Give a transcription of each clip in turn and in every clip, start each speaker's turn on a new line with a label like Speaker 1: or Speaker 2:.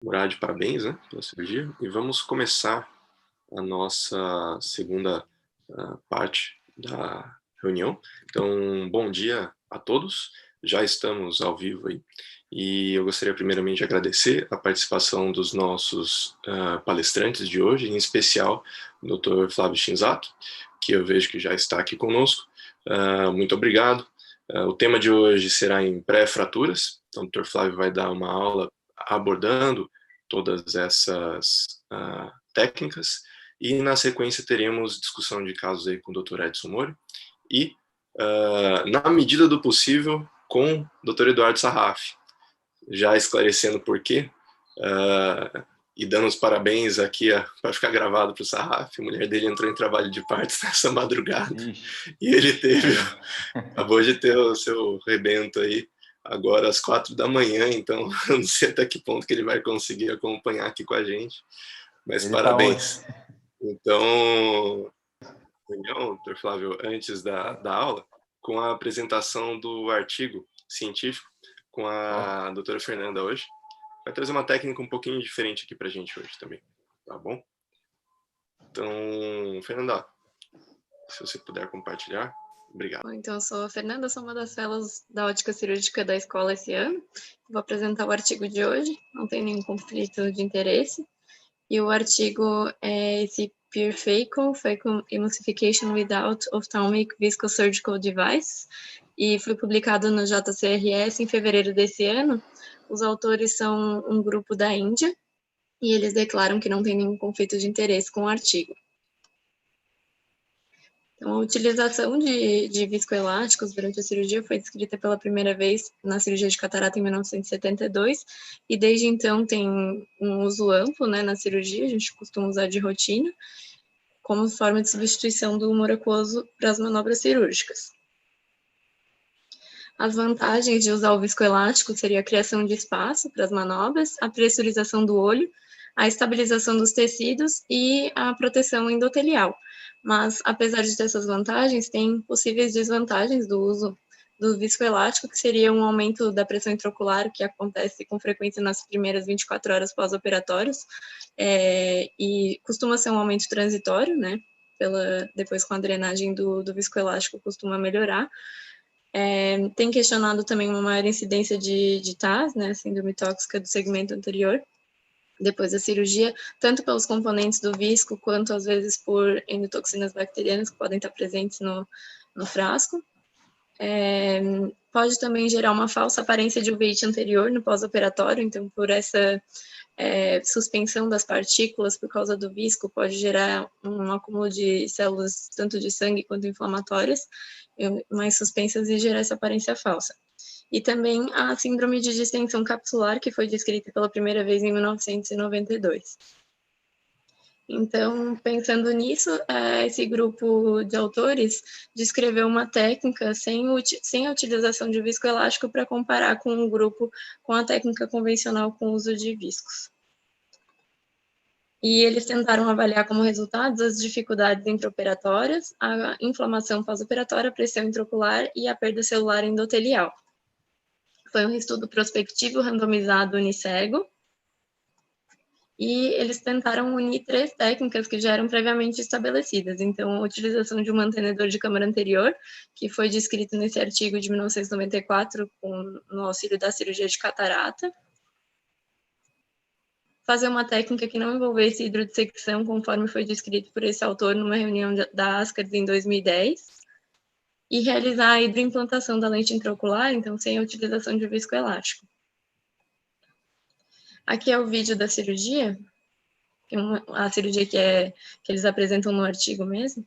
Speaker 1: Murad, parabéns, né, pela cirurgia. E vamos começar a nossa segunda parte da reunião. Então, bom dia a todos. Já estamos ao vivo aí. E eu gostaria primeiramente de agradecer a participação dos nossos palestrantes de hoje, em especial o Dr. Flávio Shinzato, que eu vejo que já está aqui conosco. Muito obrigado. O tema de hoje será em pré-fraturas. Então, o Dr. Flávio vai dar uma aula abordando todas essas técnicas, e na sequência teremos discussão de casos aí com o Dr. Edson Mori e, na medida do possível, com o Dr. Eduardo Sarraf, já esclarecendo por quê, e dando os parabéns aqui para ficar gravado para o Sarraf. A mulher dele entrou em trabalho de partos nessa madrugada.
Speaker 2: Ixi,
Speaker 1: E ele acabou de ter o seu rebento aí agora às 4 da manhã, então eu não sei até que ponto que ele vai conseguir acompanhar aqui com a gente, mas
Speaker 2: ele tá ótimo.
Speaker 1: parabéns. Então, doutor Flávio, antes da aula, com a apresentação do artigo científico com
Speaker 2: Ó,
Speaker 1: a doutora Fernanda hoje, vai trazer uma técnica um pouquinho diferente aqui para a gente hoje também, tá bom? Então, Fernanda, se você puder compartilhar, obrigado.
Speaker 3: Bom, então, eu sou a Fernanda, sou uma das fellows da ótica cirúrgica da escola esse ano. Vou apresentar o artigo de hoje, não tem nenhum conflito de interesse. E o artigo é esse Pure Phaco Emulsification Without Ophthalmic Viscosurgical Device, e foi publicado no JCRS em fevereiro desse ano. Os autores são um grupo da Índia, e eles declaram que não tem nenhum conflito de interesse com o artigo. Então, a utilização de viscoelásticos durante a cirurgia foi descrita pela primeira vez na cirurgia de catarata em 1972, e desde então tem um uso amplo, né, na cirurgia. A gente costuma usar de rotina, como forma de substituição do humor aquoso para as manobras cirúrgicas. As vantagens de usar o viscoelástico seria a criação de espaço para as manobras, a pressurização do olho, a estabilização dos tecidos e a proteção endotelial. Mas, apesar de ter essas vantagens, tem possíveis desvantagens do uso do viscoelástico, que seria um aumento da pressão intraocular, que acontece com frequência nas primeiras 24 horas pós-operatórios, e costuma ser um aumento transitório, né? Depois, com a drenagem do viscoelástico, costuma melhorar. Tem questionado também uma maior incidência de TAS, né, síndrome tóxica do segmento anterior, depois da cirurgia, tanto pelos componentes do visco, quanto às vezes por endotoxinas bacterianas que podem estar presentes no frasco. Pode também gerar uma falsa aparência de uveíte anterior no pós-operatório, então por essa suspensão das partículas por causa do visco, pode gerar um acúmulo de células, tanto de sangue quanto inflamatórias, mais suspensas, e gerar essa aparência falsa. E também a síndrome de distensão capsular, que foi descrita pela primeira vez em 1992. Então, pensando nisso, esse grupo de autores descreveu uma técnica sem a utilização de viscoelástico para comparar com um grupo com a técnica convencional com uso de viscos. E eles tentaram avaliar como resultados as dificuldades intraoperatórias, a inflamação pós-operatória, a pressão intraocular e a perda celular endotelial. Foi um estudo prospectivo randomizado unicego, e eles tentaram unir 3 técnicas que já eram previamente estabelecidas. Então, a utilização de um mantenedor de câmara anterior, que foi descrito nesse artigo de 1994 no auxílio da cirurgia de catarata. Fazer uma técnica que não envolvesse hidrodissecção, conforme foi descrito por esse autor numa reunião da ASCARS em 2010. E realizar a hidroimplantação da lente intraocular, então sem a utilização de viscoelástico. Aqui é o vídeo da cirurgia, a cirurgia que eles apresentam no artigo mesmo.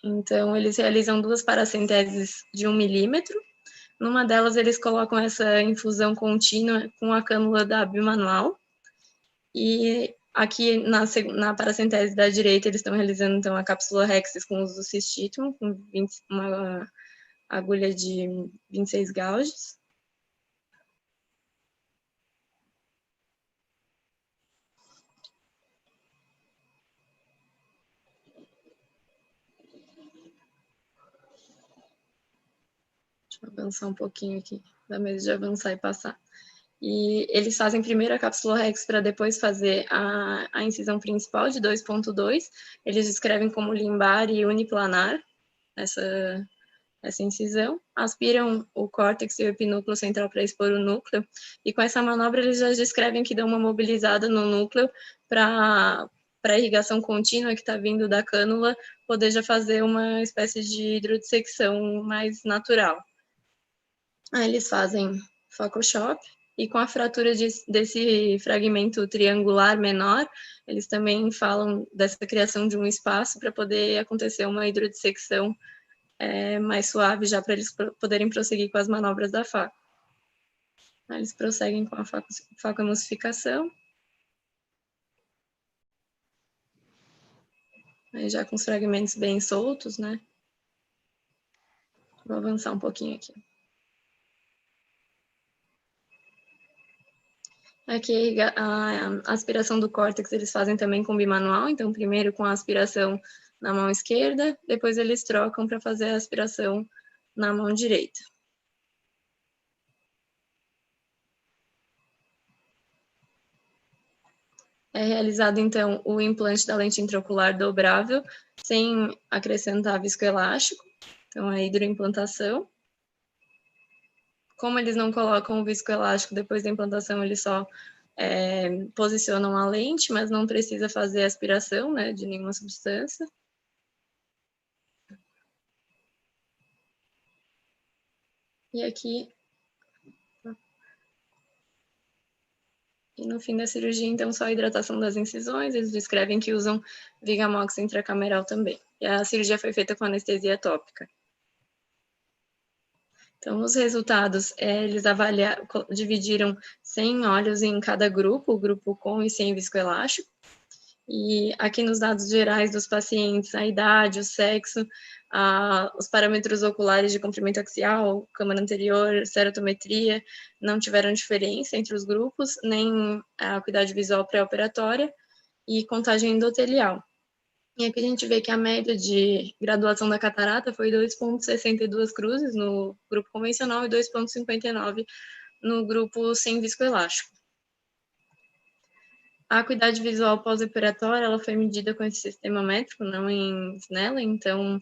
Speaker 3: Então, eles realizam 2 paracenteses de 1 milímetro. Numa delas, eles colocam essa infusão contínua com a cânula da bimanual. E aqui na paracentese da direita, eles estão realizando então a cápsula Rexis com uso do cistitum, com uma agulha de 26 gauges. Deixa eu avançar um pouquinho aqui, dá medo de avançar e passar. E eles fazem primeiro a capsulorex para depois fazer a incisão principal de 2.2. Eles descrevem como limbar e uniplanar essa incisão, aspiram o córtex e o epinúcleo central para expor o núcleo, e com essa manobra eles já descrevem que dão uma mobilizada no núcleo para a irrigação contínua que está vindo da cânula poder já fazer uma espécie de hidrodissecção mais natural. Aí eles fazem Photoshop, e com a fratura desse fragmento triangular menor, eles também falam dessa criação de um espaço para poder acontecer uma hidrodissecção mais suave, já para eles poderem prosseguir com as manobras da faca. Aí eles prosseguem com a facoemulsificação. Aí já com os fragmentos bem soltos, né? Vou avançar um pouquinho aqui. Aqui a aspiração do córtex eles fazem também com bimanual, então primeiro com a aspiração na mão esquerda, depois eles trocam para fazer a aspiração na mão direita. É realizado, então, o implante da lente intraocular dobrável, sem acrescentar viscoelástico, então a hidroimplantação. Como eles não colocam o viscoelástico depois da implantação, eles só posicionam a lente, mas não precisa fazer aspiração, né, de nenhuma substância. E aqui... E no fim da cirurgia, então, só a hidratação das incisões, eles descrevem que usam Vigamox intracameral também. E a cirurgia foi feita com anestesia tópica. Então, os resultados, eles dividiram 100 olhos em cada grupo, o grupo com e sem viscoelástico. E aqui nos dados gerais dos pacientes, a idade, o sexo, os parâmetros oculares de comprimento axial, câmara anterior, cerotometria, não tiveram diferença entre os grupos, nem a acuidade visual pré-operatória e contagem endotelial. E aqui a gente vê que a média de graduação da catarata foi 2,62 cruzes no grupo convencional e 2,59 no grupo sem viscoelástico. A acuidade visual pós-operatória, ela foi medida com esse sistema métrico, não em Snellen, então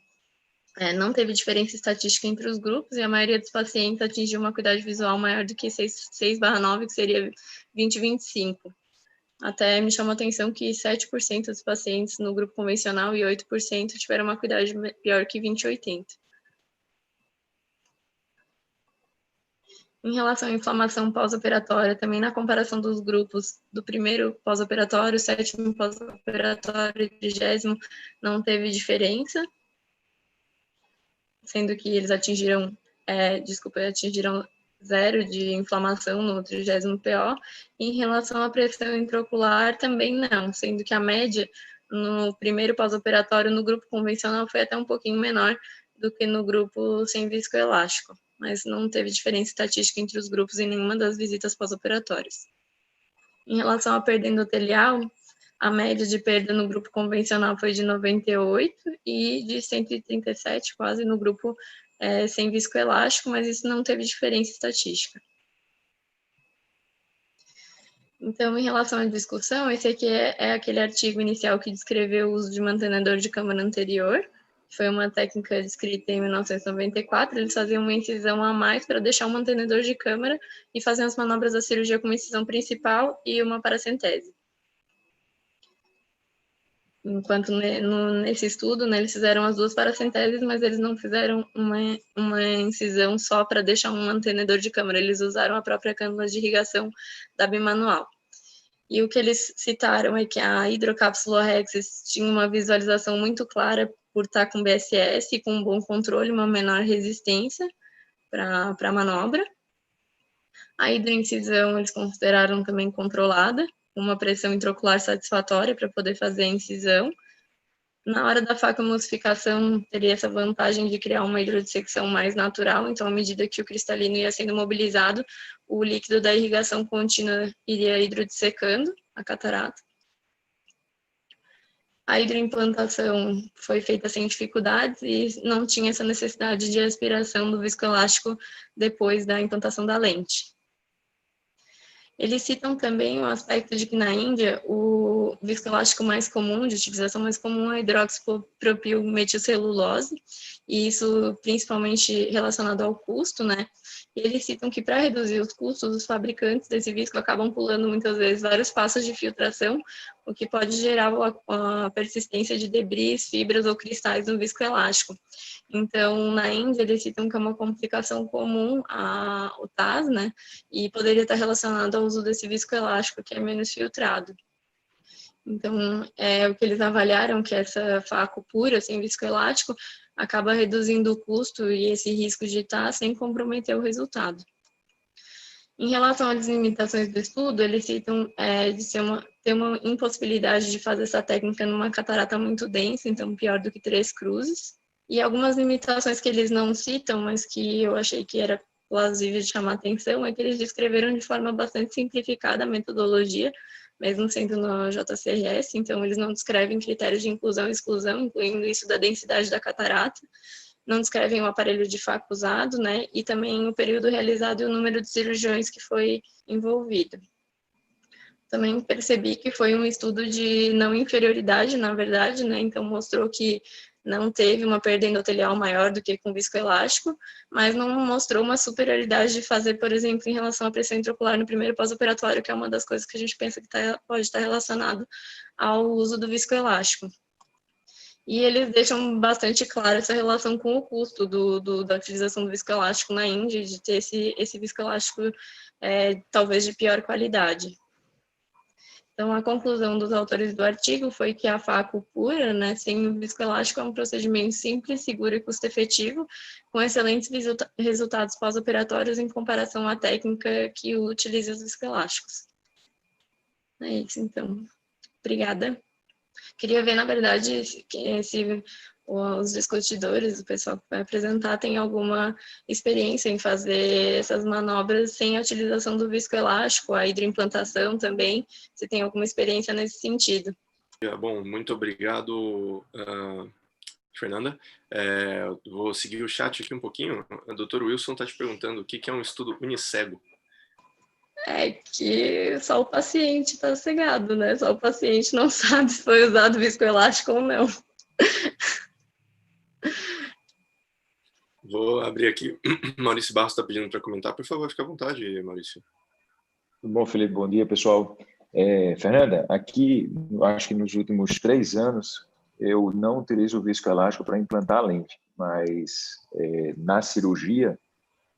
Speaker 3: não teve diferença estatística entre os grupos, e a maioria dos pacientes atingiu uma acuidade visual maior do que 6/9, que seria 20/25. Até me chamou a atenção que 7% dos pacientes no grupo convencional e 8% tiveram uma acuidade pior que 20/80. Em relação à inflamação pós-operatória, também na comparação dos grupos do primeiro pós-operatório, 7º pós-operatório e 30º, não teve diferença, sendo que eles atingiram 0 de inflamação no 30º PO. Em relação à pressão intraocular, também não, sendo que a média no primeiro pós-operatório no grupo convencional foi até um pouquinho menor do que no grupo sem viscoelástico, mas não teve diferença estatística entre os grupos em nenhuma das visitas pós-operatórias. Em relação à perda endotelial, a média de perda no grupo convencional foi de 98 e de 137 quase no grupo sem viscoelástico, mas isso não teve diferença estatística. Então, em relação à discussão, esse aqui é aquele artigo inicial que descreveu o uso de mantenedor de câmara anterior. Foi uma técnica descrita em 1994. Eles faziam uma incisão a mais para deixar um mantenedor de câmara e faziam as manobras da cirurgia com uma incisão principal e uma paracentese. Enquanto nesse estudo, né, eles fizeram as duas paracenteses, mas eles não fizeram uma incisão só para deixar um mantenedor de câmara, eles usaram a própria cânula de irrigação da bimanual. E o que eles citaram é que a hidrocapsulorex tinha uma visualização muito clara por estar com BSS e com um bom controle, uma menor resistência para a manobra. A hidroincisão eles consideraram também controlada, uma pressão intraocular satisfatória para poder fazer a incisão. Na hora da facoemulsificação, teria essa vantagem de criar uma hidrodissecção mais natural, então, à medida que o cristalino ia sendo mobilizado, o líquido da irrigação contínua iria hidrodissecando a catarata. A hidroimplantação foi feita sem dificuldades e não tinha essa necessidade de aspiração do viscoelástico depois da implantação da lente. Eles citam também o aspecto de que na Índia o viscoelástico mais comum, de utilização mais comum, é a hidroxipropilmetilcelulose, e isso principalmente relacionado ao custo, né? E eles citam que para reduzir os custos, os fabricantes desse visco acabam pulando muitas vezes vários passos de filtração, o que pode gerar a persistência de debris, fibras ou cristais no viscoelástico. Então, na Índia, eles citam que é uma complicação comum ao TAS, né? E poderia estar relacionado ao uso desse viscoelástico, que é menos filtrado. Então, o que eles avaliaram que essa faco pura, sem viscoelástico, acaba reduzindo o custo e esse risco de TAS sem comprometer o resultado. Em relação às limitações do estudo, eles citam de ter uma impossibilidade de fazer essa técnica numa catarata muito densa, então pior do que 3 cruzes. E algumas limitações que eles não citam, mas que eu achei que era plausível de chamar atenção, é que eles descreveram de forma bastante simplificada a metodologia, mesmo sendo no JCRS, então eles não descrevem critérios de inclusão e exclusão, incluindo isso da densidade da catarata, não descrevem o aparelho de faco usado, né, e também o período realizado e o número de cirurgiões que foi envolvido. Também percebi que foi um estudo de não inferioridade, na verdade, né, então mostrou que não teve uma perda endotelial maior do que com viscoelástico, mas não mostrou uma superioridade de fazer, por exemplo, em relação à pressão intraocular no primeiro pós-operatório, que é uma das coisas que a gente pensa que pode estar relacionado ao uso do viscoelástico. E eles deixam bastante claro essa relação com o custo da utilização do viscoelástico na Índia, de ter esse viscoelástico talvez de pior qualidade. Então, a conclusão dos autores do artigo foi que a faco pura, né, sem o viscoelástico, é um procedimento simples, seguro e custo-efetivo, com excelentes resultados pós-operatórios em comparação à técnica que utiliza os viscoelásticos. É isso, então. Obrigada. Queria ver, na verdade, se os discutidores, o pessoal que vai apresentar, tem alguma experiência em fazer essas manobras sem a utilização do viscoelástico, a hidroimplantação também, se tem alguma experiência nesse sentido.
Speaker 1: Bom, muito obrigado, Fernanda. Vou seguir o chat aqui um pouquinho. O Dr. Wilson está te perguntando o que é um estudo unicego.
Speaker 3: É que só o paciente está cegado, né? Só o paciente não sabe se foi usado viscoelástico ou não.
Speaker 1: Vou abrir aqui. Maurício Barros está pedindo para comentar. Por favor, fique à vontade, Maurício.
Speaker 2: Tudo bom, Felipe? Bom dia, pessoal. Fernanda, aqui, acho que nos últimos 3 anos, eu não utilizo o viscoelástico para implantar a lente, mas na cirurgia,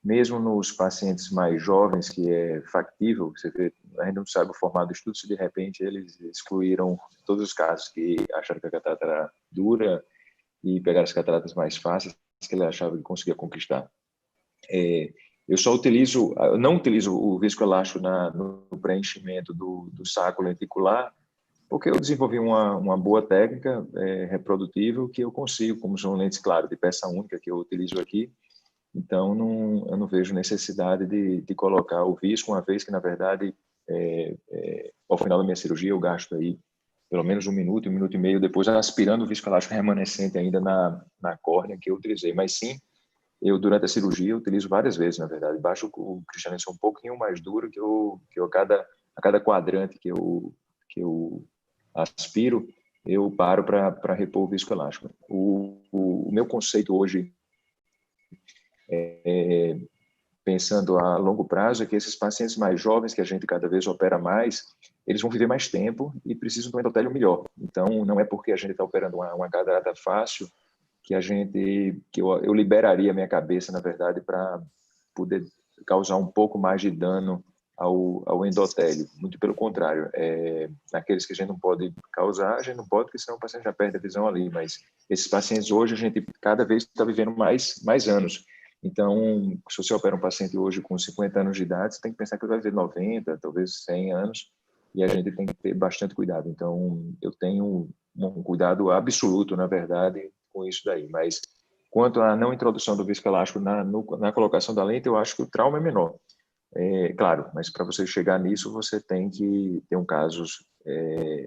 Speaker 2: mesmo nos pacientes mais jovens, que é factível, você vê, a gente não sabe o formato do estudo, se de repente eles excluíram todos os casos que acharam que a catarata era dura e pegaram as cataratas mais fáceis que ele achava que conseguia conquistar. Eu não utilizo o viscoelástico no preenchimento do saco lenticular, porque eu desenvolvi uma boa técnica reprodutível que eu consigo, como são lentes, claro, de peça única que eu utilizo aqui, então eu não vejo necessidade de colocar o visco, uma vez que, na verdade, ao final da minha cirurgia eu gasto aí pelo menos 1 minuto, 1 minuto e meio, depois aspirando o viscoelástico remanescente ainda na córnea que eu utilizei, mas sim, eu, durante a cirurgia, utilizo várias vezes, na verdade. Baixo o cristianismo um pouquinho mais duro que eu a cada quadrante que eu aspiro, eu paro para repor o viscoelástico. O meu conceito hoje, pensando a longo prazo, é que esses pacientes mais jovens, que a gente cada vez opera mais, eles vão viver mais tempo e precisam de um endotélio melhor. Então, não é porque a gente está operando uma catarata fácil que eu liberaria a minha cabeça, na verdade, para poder causar um pouco mais de dano ao endotélio. Muito pelo contrário, naqueles que a gente não pode causar, a gente não pode, porque senão o paciente já perde a visão ali, mas esses pacientes hoje, a gente cada vez está vivendo mais anos. Então, se você opera um paciente hoje com 50 anos de idade, você tem que pensar que ele vai viver 90, talvez 100 anos, e a gente tem que ter bastante cuidado. Então, eu tenho um cuidado absoluto, na verdade, com isso daí. Mas, quanto à não introdução do viscoelástico na colocação da lente, eu acho que o trauma é menor. Claro, mas para você chegar nisso, você tem que ter um caso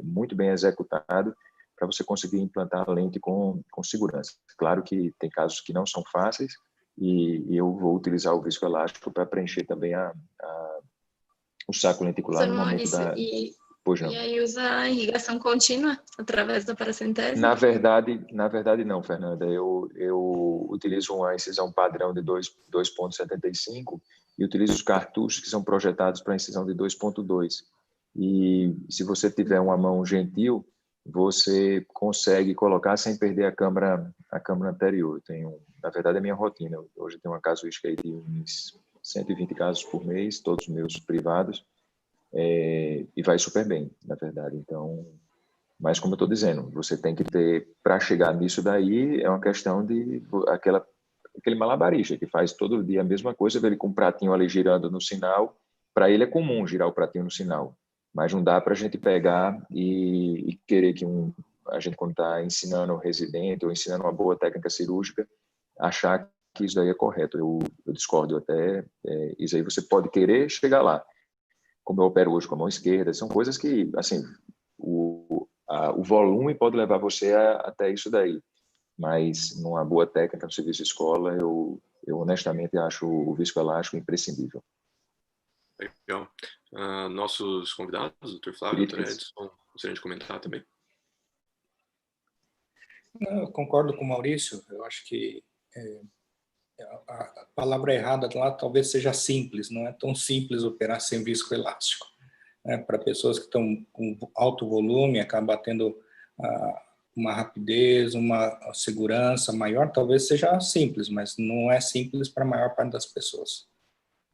Speaker 2: muito bem executado para você conseguir implantar a lente com segurança. Claro que tem casos que não são fáceis e eu vou utilizar o viscoelástico para preencher também o saco lenticular
Speaker 3: Professor
Speaker 2: no momento
Speaker 3: Maurício,
Speaker 2: da... Pois não.
Speaker 3: e aí usa a irrigação contínua através da paracentese?
Speaker 2: Na verdade não, Fernanda. Eu utilizo uma incisão padrão de 2,75 e utilizo os cartuchos que são projetados para incisão de 2,2. E se você tiver uma mão gentil, você consegue colocar sem perder a câmara anterior. Na verdade, é a minha rotina. Hoje eu tenho uma casuística aí de uns 120 casos por mês, todos meus privados, e vai super bem, na verdade. Então, mas como eu estou dizendo, você tem que ter, para chegar nisso daí, é uma questão de aquele malabarista que faz todo dia a mesma coisa, vê ele com um pratinho ali girando no sinal. Para ele é comum girar o pratinho no sinal, mas não dá para a gente pegar e querer que a gente, quando está ensinando um residente ou ensinando uma boa técnica cirúrgica, achar que isso daí é correto. Eu discordo até. Isso aí você pode querer chegar lá. Como eu opero hoje com a mão esquerda, são coisas que, assim, o volume pode levar você até isso daí. Mas numa boa técnica no serviço de escola, eu honestamente acho o viscoelástico imprescindível.
Speaker 1: Legal. Nossos convidados, o Dr. Flávio, o Dr. Edson, gostariam de comentar também?
Speaker 4: Eu concordo com o Maurício. Eu acho que a palavra errada lá talvez seja simples. Não é tão simples operar sem viscoelástico. Para pessoas que estão com alto volume, acaba tendo uma rapidez, uma segurança maior, talvez seja simples, mas não é simples para a maior parte das pessoas,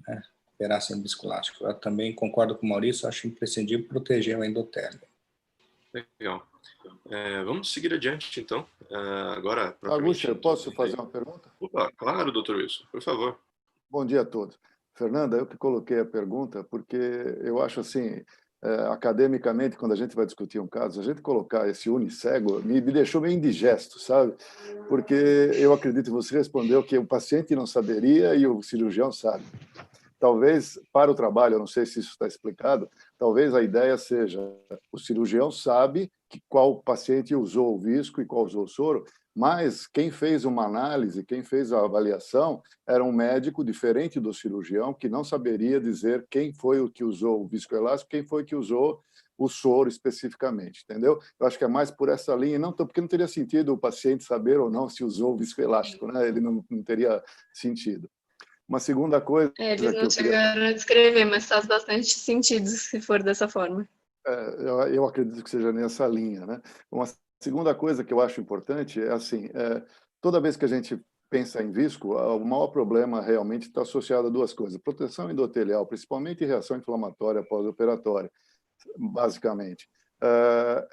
Speaker 4: né? Operar sem viscoelástico. Eu também concordo com o Maurício, acho imprescindível proteger o endotélio.
Speaker 1: Legal. Vamos seguir adiante, então. Agora,
Speaker 5: Augusto, eu posso fazer uma pergunta?
Speaker 1: Opa, claro, doutor Wilson, por favor.
Speaker 5: Bom dia a todos. Fernanda, eu que coloquei a pergunta porque eu acho assim, academicamente, quando a gente vai discutir um caso, a gente colocar esse unicego me deixou meio indigesto, sabe? Porque eu acredito que você respondeu que o paciente não saberia e o cirurgião sabe. Talvez, para o trabalho, eu não sei se isso está explicado, talvez a ideia seja o cirurgião sabe qual paciente usou o visco e qual usou o soro, mas quem fez uma análise, quem fez a avaliação, era um médico diferente do cirurgião, que não saberia dizer quem foi o que usou o viscoelástico, quem foi que usou o soro especificamente, entendeu? Eu acho que é mais por essa linha, porque não teria sentido o paciente saber ou não se usou o viscoelástico, né? Ele não teria sentido. Uma segunda coisa...
Speaker 3: Eles não chegaram a descrever, mas faz bastante sentido se for dessa forma.
Speaker 5: Eu acredito que seja nessa linha, né? Uma segunda coisa que eu acho importante é assim, toda vez que a gente pensa em visco, o maior problema realmente está associado a duas coisas: proteção endotelial, principalmente reação inflamatória pós-operatória, basicamente.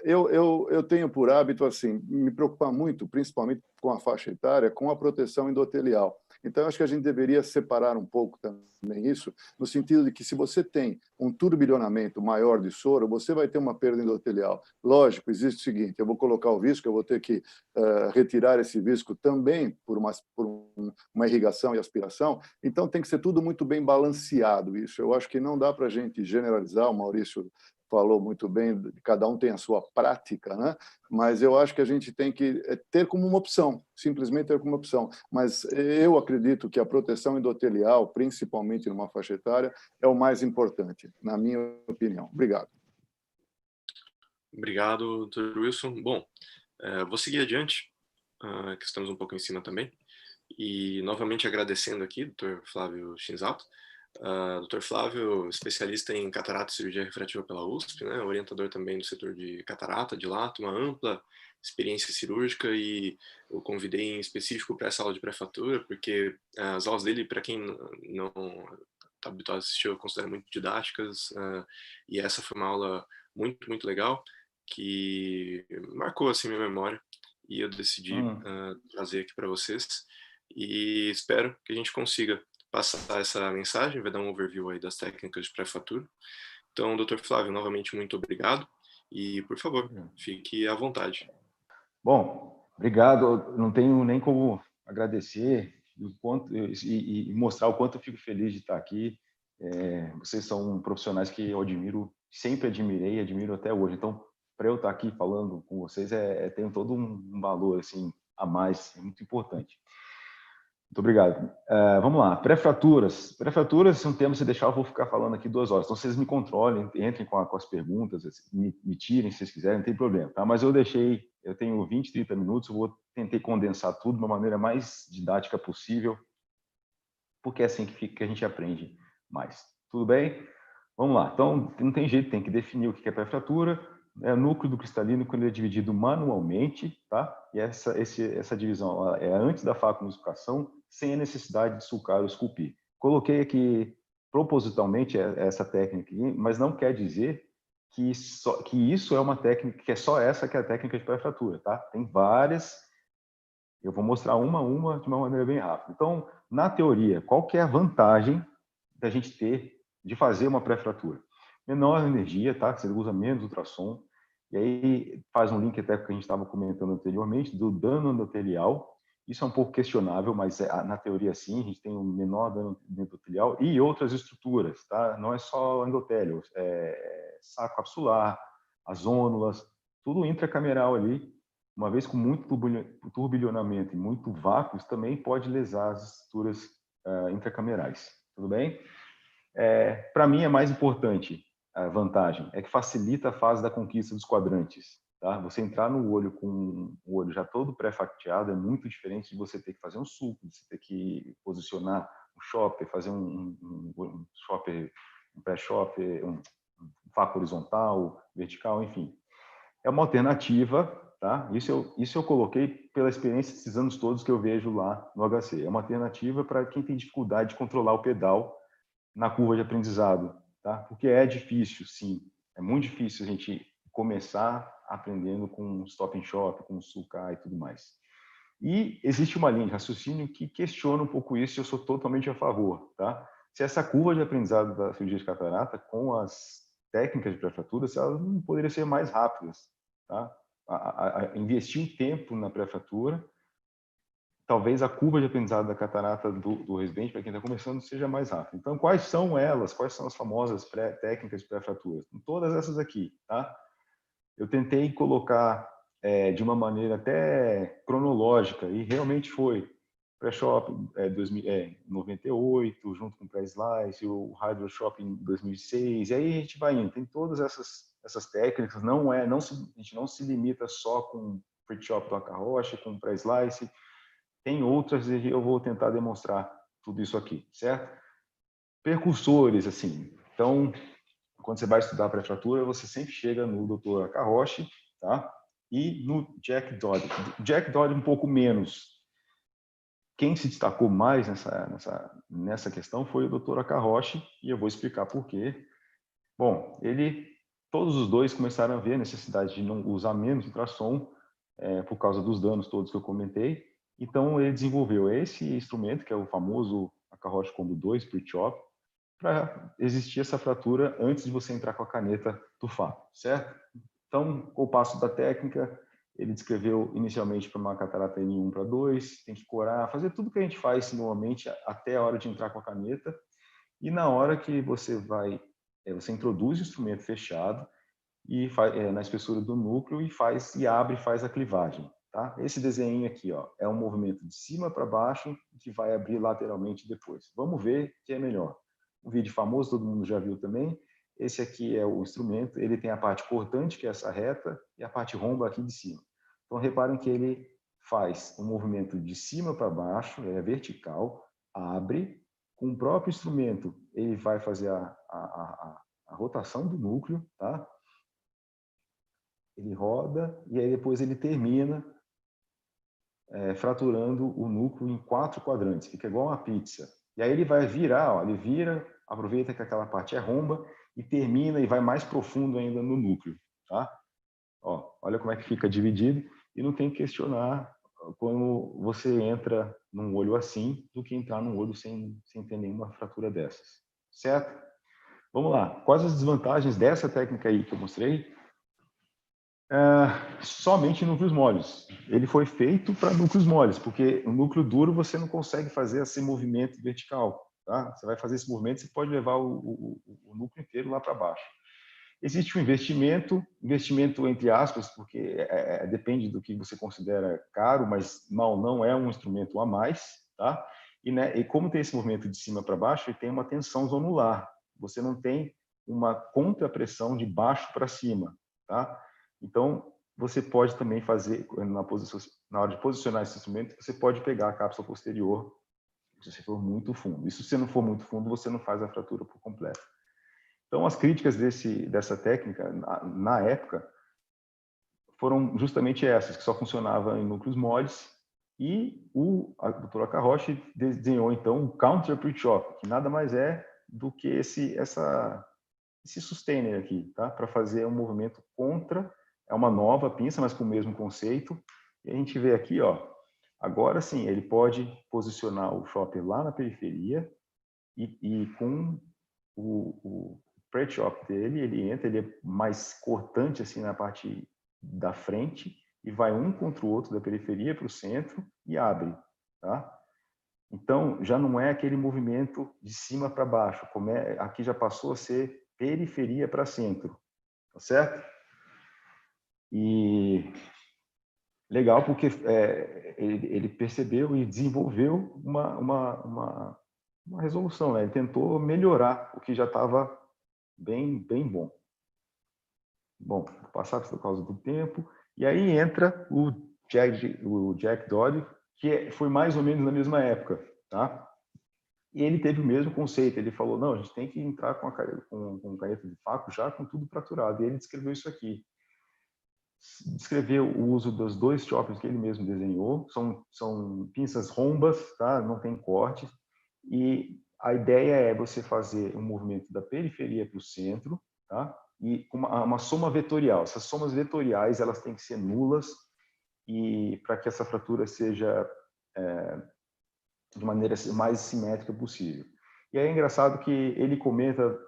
Speaker 5: Eu tenho por hábito assim me preocupar muito, principalmente com a faixa etária, com a proteção endotelial. Então, acho que a gente deveria separar um pouco também isso, no sentido de que se você tem um turbilhonamento maior de soro, você vai ter uma perda endotelial. Lógico, existe o seguinte: eu vou colocar o visco, eu vou ter que retirar esse visco também por uma irrigação e aspiração, então tem que ser tudo muito bem balanceado isso. Eu acho que não dá para a gente generalizar, o Maurício falou muito bem, cada um tem a sua prática, né? Mas eu acho que a gente tem que ter como uma opção, simplesmente ter como uma opção. Mas eu acredito que a proteção endotelial, principalmente numa faixa etária, é o mais importante, na minha opinião. Obrigado.
Speaker 1: Obrigado, Dr. Wilson. Bom, vou seguir adiante, que estamos um pouco em cima também. E, novamente, agradecendo aqui, Dr. Flávio Shinzato. Dr. Flávio, especialista em catarata e cirurgia refrativa pela USP, né, orientador também do setor de catarata, de lato, uma ampla experiência cirúrgica, e eu convidei em específico para essa aula de pré-fratura, porque as aulas dele, para quem não está habituado a assistir, eu considero muito didáticas, e essa foi uma aula muito, muito legal, que marcou assim minha memória, e eu decidi trazer aqui para vocês, e espero que a gente consiga passar essa mensagem, vai dar um overview aí das técnicas de pré-fratura. Então, Dr. Flávio, novamente, muito obrigado, e, por favor, fique à vontade.
Speaker 2: Bom, obrigado. Não tenho nem como agradecer e mostrar o quanto eu fico feliz de estar aqui. Vocês são profissionais que eu admiro, sempre admirei e admiro até hoje. Então, para eu estar aqui falando com vocês, tem todo um valor assim, a mais, é muito importante. Muito obrigado. Vamos lá, pré-fraturas. Pré-fraturas, se um tema se deixar, eu vou ficar falando aqui 2 horas. Então, vocês me controlem, entrem com as perguntas, me tirem se vocês quiserem, não tem problema. Tá? Mas eu tenho 20, 30 minutos, eu tentei condensar tudo de uma maneira mais didática possível, porque é assim que a gente aprende mais. Tudo bem? Vamos lá. Então, não tem jeito, tem que definir o que é pré-fratura. O núcleo do cristalino, quando ele é dividido manualmente, tá? E essa divisão é antes da facoemulsificação, sem a necessidade de sulcar ou esculpir. Coloquei aqui propositalmente essa técnica aqui, mas não quer dizer que isso é uma técnica, que é só essa que é a técnica de pré-fratura, tá? Tem várias, eu vou mostrar uma a uma de uma maneira bem rápida. Então, na teoria, qual que é a vantagem da gente de fazer uma pré-fratura? Menor energia, tá? Você usa menos ultrassom. E aí faz um link até com o que a gente estava comentando anteriormente, do dano endotelial. Isso é um pouco questionável, mas na teoria sim, a gente tem um menor dano endotelial e outras estruturas, tá? Não é só endotélio, saco capsular, as ônulas, tudo intracameral ali. Uma vez com muito turbilhonamento e muito vácuo, isso também pode lesar as estruturas intracamerais. Tudo bem? Para mim, é mais importante a vantagem, é que facilita a fase da conquista dos quadrantes. Tá? Você entrar no olho com o olho já todo pré-fatiado é muito diferente de você ter que fazer um sulco, de você ter que posicionar um shopper, fazer um shopper, um pré-shopper, um faco horizontal, vertical, enfim. É uma alternativa, tá? Isso eu coloquei pela experiência desses anos todos que eu vejo lá no HC. É uma alternativa para quem tem dificuldade de controlar o pedal na curva de aprendizado, tá? Porque é difícil, sim. É muito difícil a gente começar aprendendo com stop and shop, com sulcar e tudo mais. E existe uma linha de raciocínio que questiona um pouco isso e eu sou totalmente a favor, tá? Se essa curva de aprendizado da cirurgia de catarata com as técnicas de pré-fratura, se elas não poderiam ser mais rápidas, tá? Investir um tempo na pré-fratura, talvez a curva de aprendizado da catarata do residente, para quem está começando, seja mais rápida. Então, quais são elas? Quais são as famosas técnicas de pré-fraturas? Todas essas aqui, tá? Eu tentei colocar de uma maneira até cronológica, e realmente foi. Pré-shop 98, junto com o pré-slice, o Hydro Shop em 2006, e aí a gente vai indo. Tem todas essas técnicas, a gente não se limita só com Free Shop do Akaroshi, com pré-slice, tem outras e eu vou tentar demonstrar tudo isso aqui, certo? Percursores, assim. Então, quando você vai estudar pré-fratura, você sempre chega no Dr. Akaroshi, tá? E no Jack Dodd. Jack Dodd um pouco menos. Quem se destacou mais nessa questão foi o Dr. Akaroshi, e eu vou explicar por quê. Bom, todos os dois começaram a ver a necessidade de não usar menos ultrassom por causa dos danos todos que eu comentei. Então, ele desenvolveu esse instrumento, que é o famoso Akaroshi Combo 2, pre-chop, para existir essa fratura antes de você entrar com a caneta do faco, certo? Então, com o passo da técnica, ele descreveu inicialmente para uma catarata N1 para 2, tem que corar, fazer tudo que a gente faz normalmente até a hora de entrar com a caneta. E na hora que você você introduz o instrumento fechado e na espessura do núcleo e abre e faz a clivagem. Tá? Esse desenho aqui, ó, é um movimento de cima para baixo que vai abrir lateralmente depois. Vamos ver que é melhor. Um vídeo famoso, todo mundo já viu também. Esse aqui é o instrumento, ele tem a parte cortante, que é essa reta, e a parte romba aqui de cima. Então, reparem que ele faz um movimento de cima para baixo, é vertical, abre. Com o próprio instrumento, ele vai fazer a rotação do núcleo, tá? Ele roda e aí depois ele termina fraturando o núcleo em 4 quadrantes, fica igual uma pizza. E aí ele vai virar, ó, ele vira, aproveita que aquela parte é romba e termina e vai mais profundo ainda no núcleo, tá? Ó, olha como é que fica dividido e não tem que questionar quando você entra num olho assim do que entrar num olho sem ter nenhuma fratura dessas, certo? Vamos lá, quais as desvantagens dessa técnica aí que eu mostrei? Somente núcleos moles. Ele foi feito para núcleos moles, porque o núcleo duro você não consegue fazer esse movimento vertical. Tá? Você vai fazer esse movimento, você pode levar o núcleo inteiro lá para baixo. Existe um investimento entre aspas, porque depende do que você considera caro, mas não é um instrumento a mais. Tá? E como tem esse movimento de cima para baixo, ele tem uma tensão zonular. Você não tem uma contrapressão de baixo para cima, tá? Então, você pode também fazer, na hora de posicionar esse instrumento, você pode pegar a cápsula posterior, se você for muito fundo. E se você não for muito fundo, você não faz a fratura por completo. Então, as críticas dessa técnica, na época, foram justamente essas, que só funcionava em núcleos moles, e o Dr. Akaroshi desenhou, então, o Counter Pre-Chop, que nada mais é do que esse sustainer aqui, tá? Para fazer um movimento contra, é uma nova pinça, mas com o mesmo conceito. E a gente vê aqui, ó, agora sim, ele pode posicionar o chopper lá na periferia e com o pre-chop dele, ele é mais cortante assim na parte da frente e vai um contra o outro da periferia para o centro e abre, tá? Então, já não é aquele movimento de cima para baixo, aqui já passou a ser periferia para centro, tá certo? E legal porque ele percebeu e desenvolveu uma resolução, né? Ele tentou melhorar o que já estava bem bom. Bom, vou passar por causa do tempo. E aí entra o Jack Dodd, que foi mais ou menos na mesma época, tá? E ele teve o mesmo conceito. Ele falou, não, a gente tem que entrar com caneta de faco já com tudo fraturado. E ele descreveu isso aqui. Descreveu o uso dos 2 choppers que ele mesmo desenhou. São pinças rombas, tá? Não tem corte. E a ideia é você fazer um movimento da periferia para o centro, tá? E uma soma vetorial. Essas somas vetoriais elas têm que ser nulas e para que essa fratura seja de maneira mais simétrica possível. E aí é engraçado que ele comenta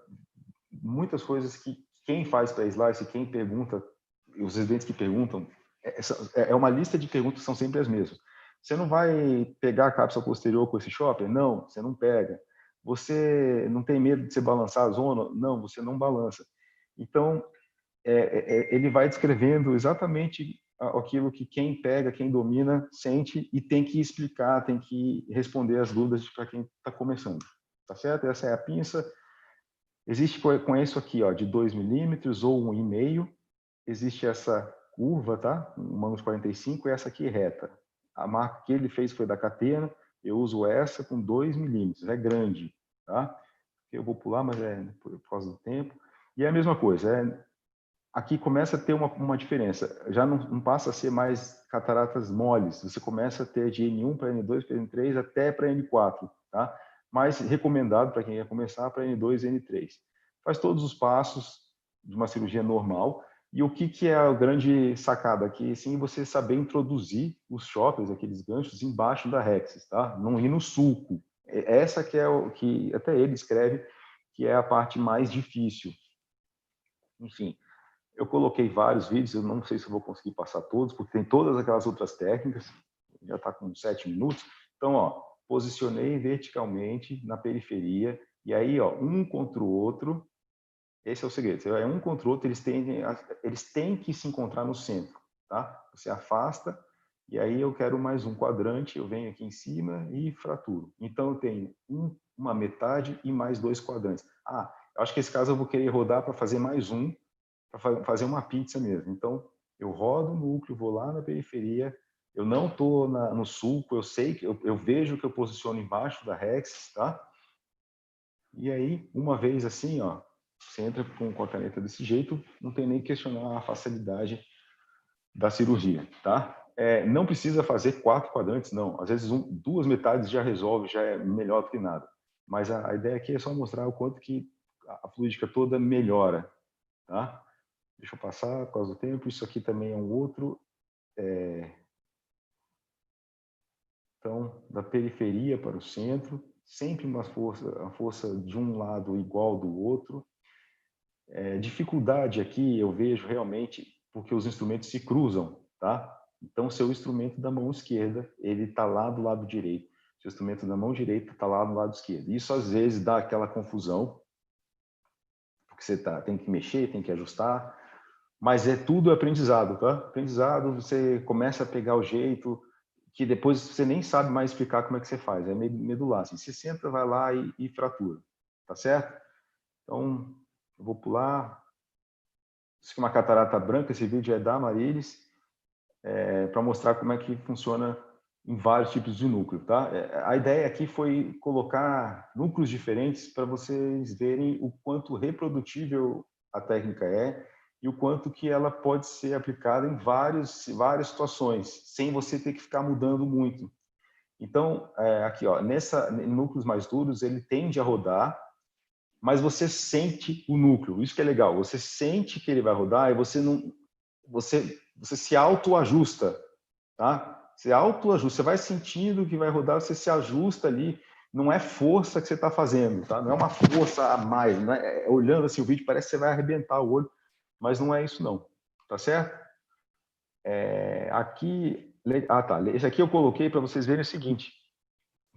Speaker 2: muitas coisas que quem faz pré-slice, quem pergunta, os residentes que perguntam, é uma lista de perguntas que são sempre as mesmas. Você não vai pegar a cápsula posterior com esse chopper? Não, você não pega. Você não tem medo de se balançar a zona? Não, você não balança. Então, ele vai descrevendo exatamente aquilo que quem pega, quem domina, sente e tem que explicar, tem que responder as dúvidas para quem está começando. Tá certo? Essa é a pinça. Existe com isso aqui, ó, de 2 milímetros ou 1,5. Existe essa curva, tá? Uma uns 45 e essa aqui reta. A marca que ele fez foi da Catena. Eu uso essa com 2 milímetros. É grande, tá? Eu vou pular, mas é por causa do tempo. E é a mesma coisa. Aqui começa a ter uma diferença. Já não passa a ser mais cataratas moles. Você começa a ter de N1 para N2 para N3 até para N4, tá? Mais recomendado para quem ia começar para N2 e N3. Faz todos os passos de uma cirurgia normal. E o que é a grande sacada aqui? Sim, você saber introduzir os choppers, aqueles ganchos, embaixo da rexis, tá? Não ir no sulco. Essa que é o que até ele escreve que é a parte mais difícil. Enfim, eu coloquei vários vídeos, eu não sei se eu vou conseguir passar todos, porque tem todas aquelas outras técnicas, já está com 7 minutos. Então, ó, posicionei verticalmente na periferia, e aí, ó, um contra o outro, esse é o segredo, um contra o outro, eles têm que se encontrar no centro, tá? Você afasta, e aí eu quero mais um quadrante, eu venho aqui em cima e fraturo. Então, eu tenho uma metade e mais 2 quadrantes. Eu acho que esse caso eu vou querer rodar para fazer mais um, para fazer uma pizza mesmo. Então, eu rodo o núcleo, vou lá na periferia, eu não estou no sulco, eu sei que eu vejo que eu posiciono embaixo da rexis, tá? E aí, uma vez assim, ó, você entra com a caneta desse jeito, não tem nem que questionar a facilidade da cirurgia, tá? Não precisa fazer 4 quadrantes, não. Às vezes 2 metades já resolve, já é melhor do que nada. Mas a ideia aqui é só mostrar o quanto que a fluídica toda melhora, tá? Deixa eu passar por causa do tempo. Isso aqui também é um outro. Então, da periferia para o centro, sempre a força de um lado igual do outro. Dificuldade aqui eu vejo realmente porque os instrumentos se cruzam, tá? Então, seu instrumento da mão esquerda, ele está lá do lado direito. Seu instrumento da mão direita está lá do lado esquerdo. Isso às vezes dá aquela confusão, porque você tem que mexer, tem que ajustar. Mas tudo aprendizado, tá? Aprendizado, você começa a pegar o jeito,
Speaker 6: que depois você nem sabe mais explicar como é que você faz, é medular. Assim, você senta, vai lá e fratura, tá certo? Então, eu vou pular. Isso aqui é uma catarata branca, esse vídeo é da Marilis, para mostrar como é que funciona em vários tipos de núcleo, tá? A ideia aqui foi colocar núcleos diferentes para vocês verem o quanto reprodutível a técnica é e o quanto que ela pode ser aplicada em várias situações, sem você ter que ficar mudando muito. Então, aqui, ó, em núcleos mais duros, ele tende a rodar, mas você sente o núcleo. Isso que é legal. Você sente que ele vai rodar e você se autoajusta, tá? Você autoajusta, você vai sentindo que vai rodar, você se ajusta ali. Não é força que você está fazendo, tá? Não é uma força a mais. Não é, olhando assim o vídeo, parece que você vai arrebentar o olho, mas não é isso não, tá certo? Aqui, tá. Esse aqui eu coloquei para vocês verem o seguinte,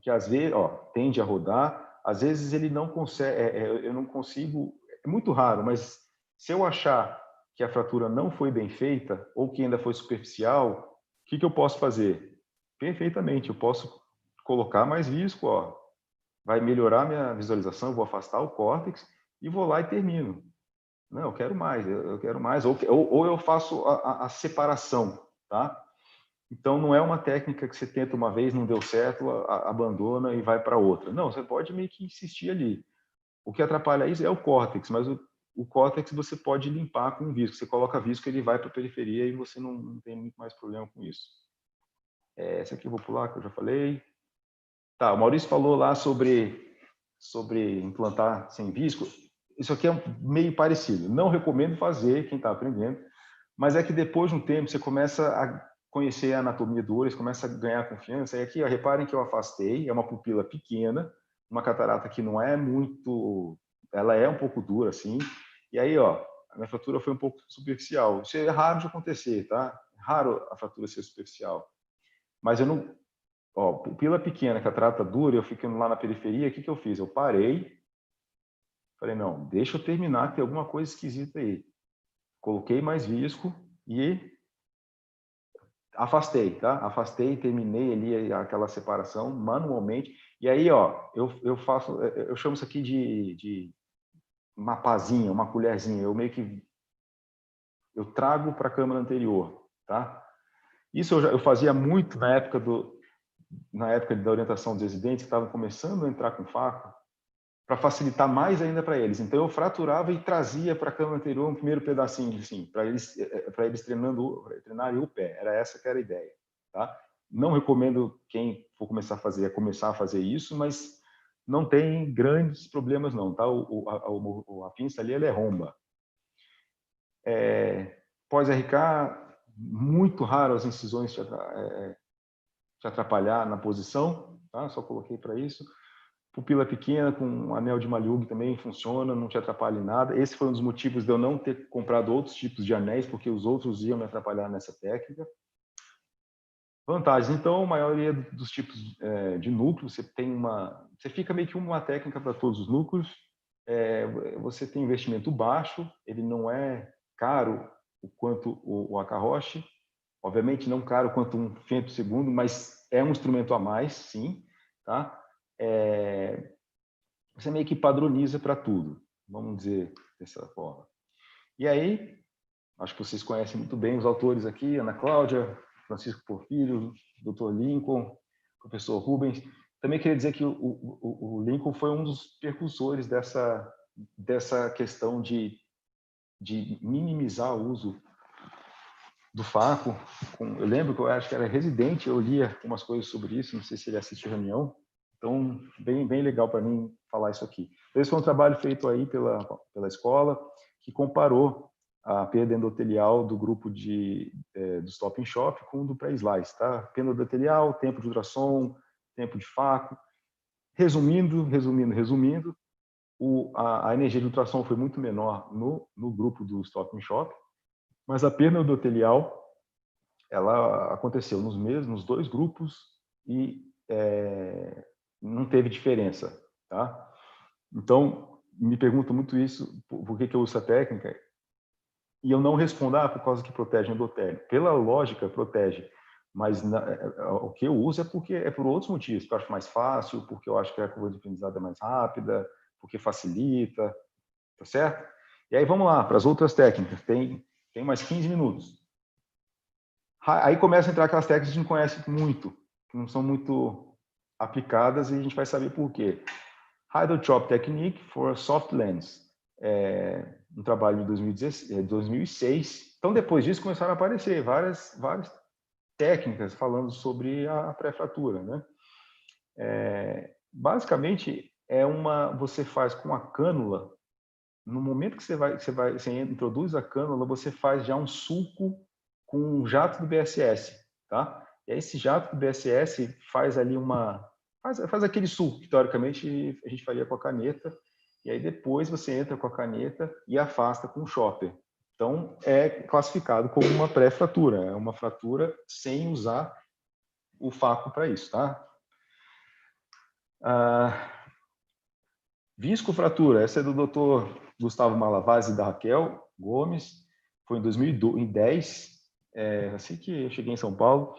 Speaker 6: que às vezes, ó, tende a rodar, às vezes ele não consegue, eu não consigo, é muito raro, mas se eu achar que a fratura não foi bem feita ou que ainda foi superficial, o que eu posso fazer? Perfeitamente, eu posso colocar mais visco, ó, vai melhorar minha visualização, eu vou afastar o córtex e vou lá e termino. Não, eu quero mais, eu quero mais, ou eu faço a separação, tá? Então, não é uma técnica que você tenta uma vez, não deu certo, abandona e vai para outra. Não, você pode meio que insistir ali. O que atrapalha isso é o córtex, mas o córtex você pode limpar com visco. Você coloca visco, ele vai para a periferia e você não tem muito mais problema com isso. Essa aqui eu vou pular, que eu já falei. Tá, o Maurício falou lá sobre implantar sem visco. Isso aqui é meio parecido. Não recomendo fazer, quem está aprendendo, mas é que depois de um tempo você começa a conhecer a anatomia do olho, você começa a ganhar confiança. E aqui, ó, reparem que eu afastei, é uma pupila pequena, uma catarata que não é muito... Ela é um pouco dura, assim. E aí, ó, a minha fratura foi um pouco superficial. Isso é raro de acontecer, tá? Raro a fratura ser superficial. Mas eu não... Ó, pupila pequena, catarata dura, eu ficando lá na periferia, o que eu fiz? Eu parei, falei, não, deixa eu terminar, que tem alguma coisa esquisita aí. Coloquei mais visco e afastei, tá? Afastei, terminei ali aquela separação manualmente. E aí, ó, eu chamo isso aqui de uma pazinha, uma colherzinha. Eu trago para a câmara anterior, tá? Isso eu fazia muito na época da orientação dos residentes que estavam começando a entrar com faco, para facilitar mais ainda para eles. Então, eu fraturava e trazia para a câmara anterior um primeiro pedacinho, assim, para eles treinarem o pé. Era essa que era a ideia. Tá? Não recomendo quem for começar a fazer isso, mas não tem grandes problemas, não. Tá? A pinça ali ela é romba. Pós-RK, muito raro as incisões te atrapalhar na posição. Tá? Só coloquei para isso. Pupila pequena com um anel de Maliug também funciona, não te atrapalha em nada. Esse foi um dos motivos de eu não ter comprado outros tipos de anéis, porque os outros iam me atrapalhar nessa técnica. Vantagens, então, a maioria dos tipos de núcleos, você fica meio que uma técnica para todos os núcleos. Você tem investimento baixo, ele não é caro o quanto o Akaroshi, obviamente não caro quanto um femto segundo, mas é um instrumento a mais, sim, tá? Você meio que padroniza para tudo, vamos dizer dessa forma. E aí, acho que vocês conhecem muito bem os autores aqui, Ana Cláudia, Francisco Porfírio, Dr. Lincoln, professor Rubens. Também queria dizer que o Lincoln foi um dos precursores dessa questão de minimizar o uso do faco. Eu lembro que eu acho que era residente, eu lia umas coisas sobre isso, não sei se ele assistiu a reunião. Então, bem legal para mim falar isso aqui. Esse foi um trabalho feito aí pela escola, que comparou a perda endotelial do grupo do Stop and Shop com o do pré-slice, tá? Perda endotelial, tempo de ultrassom, tempo de faco. Resumindo, a energia de ultrassom foi muito menor no grupo do Stop and Shop, mas a perda endotelial ela aconteceu nos dois grupos e não teve diferença, tá? Então, me pergunto muito isso, por que eu uso essa técnica? E eu não respondo, por causa que protege o endotélio. Pela lógica, protege. Mas o que eu uso é por outros motivos, porque eu acho mais fácil, porque eu acho que a curva de aprendizado é mais rápida, porque facilita, tá certo? E aí vamos lá para as outras técnicas. Tem mais 15 minutos. Aí começa a entrar aquelas técnicas que a gente não conhece muito, que não são muito aplicadas, e a gente vai saber por quê. Hydro Chop Technique for Soft Lens. Um trabalho de 2006. Então, depois disso, começaram a aparecer várias técnicas falando sobre a pré-fratura, né? Basicamente, você faz com a cânula. No momento que você introduz a cânula, você faz já um sulco com um jato do BSS, tá? E aí esse jato do BSS faz ali faz aquele sulco que teoricamente a gente faria com a caneta, e aí depois você entra com a caneta e afasta com o chopper. Então é classificado como uma pré-fratura, é uma fratura sem usar o faco para isso, tá? Viscofratura, essa é do Dr. Gustavo Malavasi e da Raquel Gomes, foi em 2010, assim que eu cheguei em São Paulo.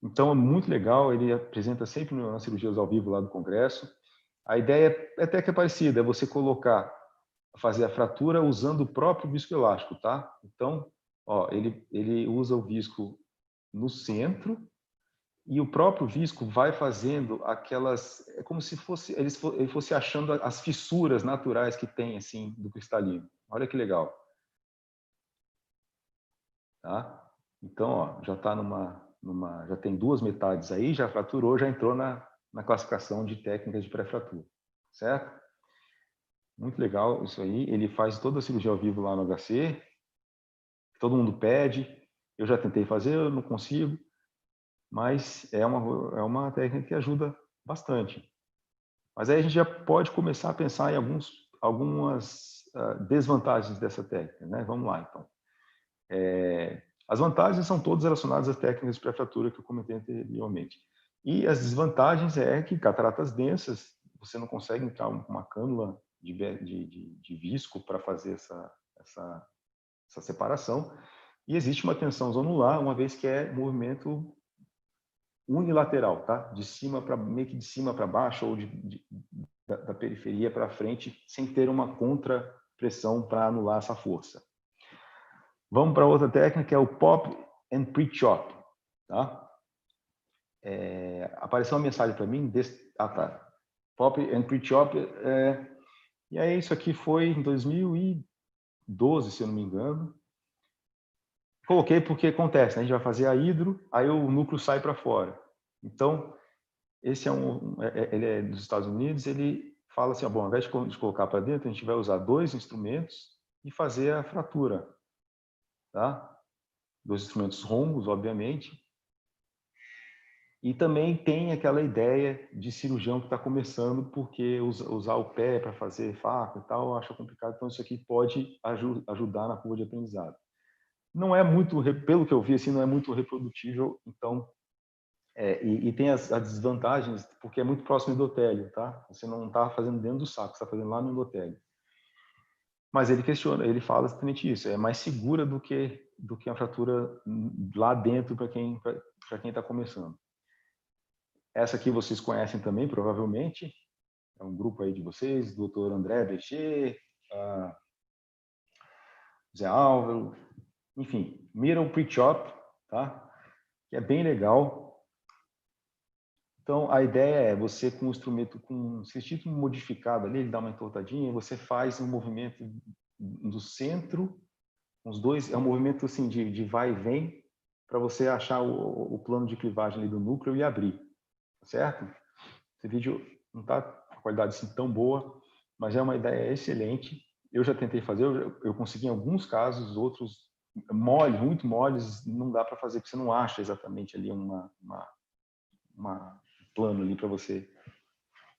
Speaker 6: Então é muito legal, ele apresenta sempre nas cirurgias ao vivo lá do congresso. A ideia é até que é parecida, é você fazer a fratura usando o próprio viscoelástico, tá? Então, ó, ele usa o visco no centro, e o próprio visco vai fazendo aquelas, é como se ele fosse achando as fissuras naturais que tem assim do cristalino. Olha que legal, tá? Então, ó, já está já tem duas metades aí, já fraturou, já entrou na classificação de técnicas de pré-fratura, certo? Muito legal isso aí. Ele faz toda a cirurgia ao vivo lá no HC. Todo mundo pede. Eu já tentei fazer, eu não consigo. Mas é uma técnica que ajuda bastante. Mas aí a gente já pode começar a pensar em algumas desvantagens dessa técnica, né? Vamos lá, então. As vantagens são todas relacionadas às técnicas de pré-fratura que eu comentei anteriormente. E as desvantagens é que cataratas densas, você não consegue entrar uma cânula de visco para fazer essa separação. E existe uma tensão zonular, uma vez que é movimento unilateral, tá? Meio que de cima para baixo ou da periferia para frente, sem ter uma contrapressão para anular essa força. Vamos para outra técnica, que é o Pop and Pre-Chop, tá? Apareceu uma mensagem para mim tá. Pop and Pre-Chop, e aí isso aqui foi em 2012, se eu não me engano. Coloquei porque acontece, né? A gente vai fazer a hidro, aí o núcleo sai para fora. Então, esse ele é dos Estados Unidos, ele fala assim, bom, ao invés de colocar para dentro, a gente vai usar 2 instrumentos e fazer a fratura, tá? 2 instrumentos rombos, obviamente. E também tem aquela ideia de cirurgião que está começando, porque usar o pé para fazer faco e tal, acha complicado, então isso aqui pode ajudar na curva de aprendizado. Não é muito, pelo que eu vi, assim, não é muito reprodutível, então, e tem as desvantagens, porque é muito próximo do endotélio, tá? Você não está fazendo dentro do saco, você está fazendo lá no endotélio. Mas ele fala exatamente isso, é mais segura do que a fratura lá dentro para quem está começando. Essa aqui vocês conhecem também, provavelmente, é um grupo aí de vocês, Dr. André Becher, Zé Álvaro, enfim, Middle Pre-Chop, tá? Que é bem legal. Então, a ideia é você com o instrumento, com o sistema modificado ali, ele dá uma entortadinha, você faz um movimento do centro, os dois, é um movimento assim de vai e vem, para você achar o plano de clivagem ali do núcleo e abrir, certo? Esse vídeo não está com qualidade assim tão boa, mas é uma ideia excelente. Eu já tentei fazer, eu consegui em alguns casos, outros muito moles, não dá para fazer, porque você não acha exatamente ali um plano ali para você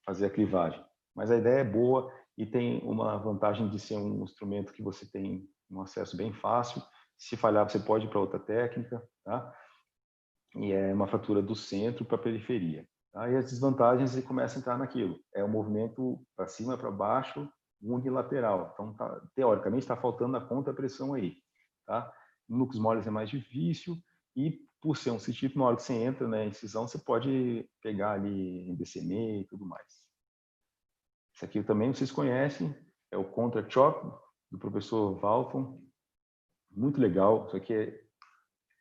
Speaker 6: fazer a clivagem. Mas a ideia é boa e tem uma vantagem de ser um instrumento que você tem um acesso bem fácil. Se falhar, você pode ir para outra técnica, tá? E é uma fratura do centro para a periferia. Tá? E as desvantagens começam a entrar naquilo. É o movimento para cima, para baixo, unilateral. Então, teoricamente, está faltando a contrapressão aí. Tá? Núcleos moles é mais difícil e por ser um cisto, na hora que você entra na incisão, você pode pegar ali em DCME e tudo mais. Isso aqui também vocês conhecem, é o Contra Chop, do professor Walton. Muito legal. Isso aqui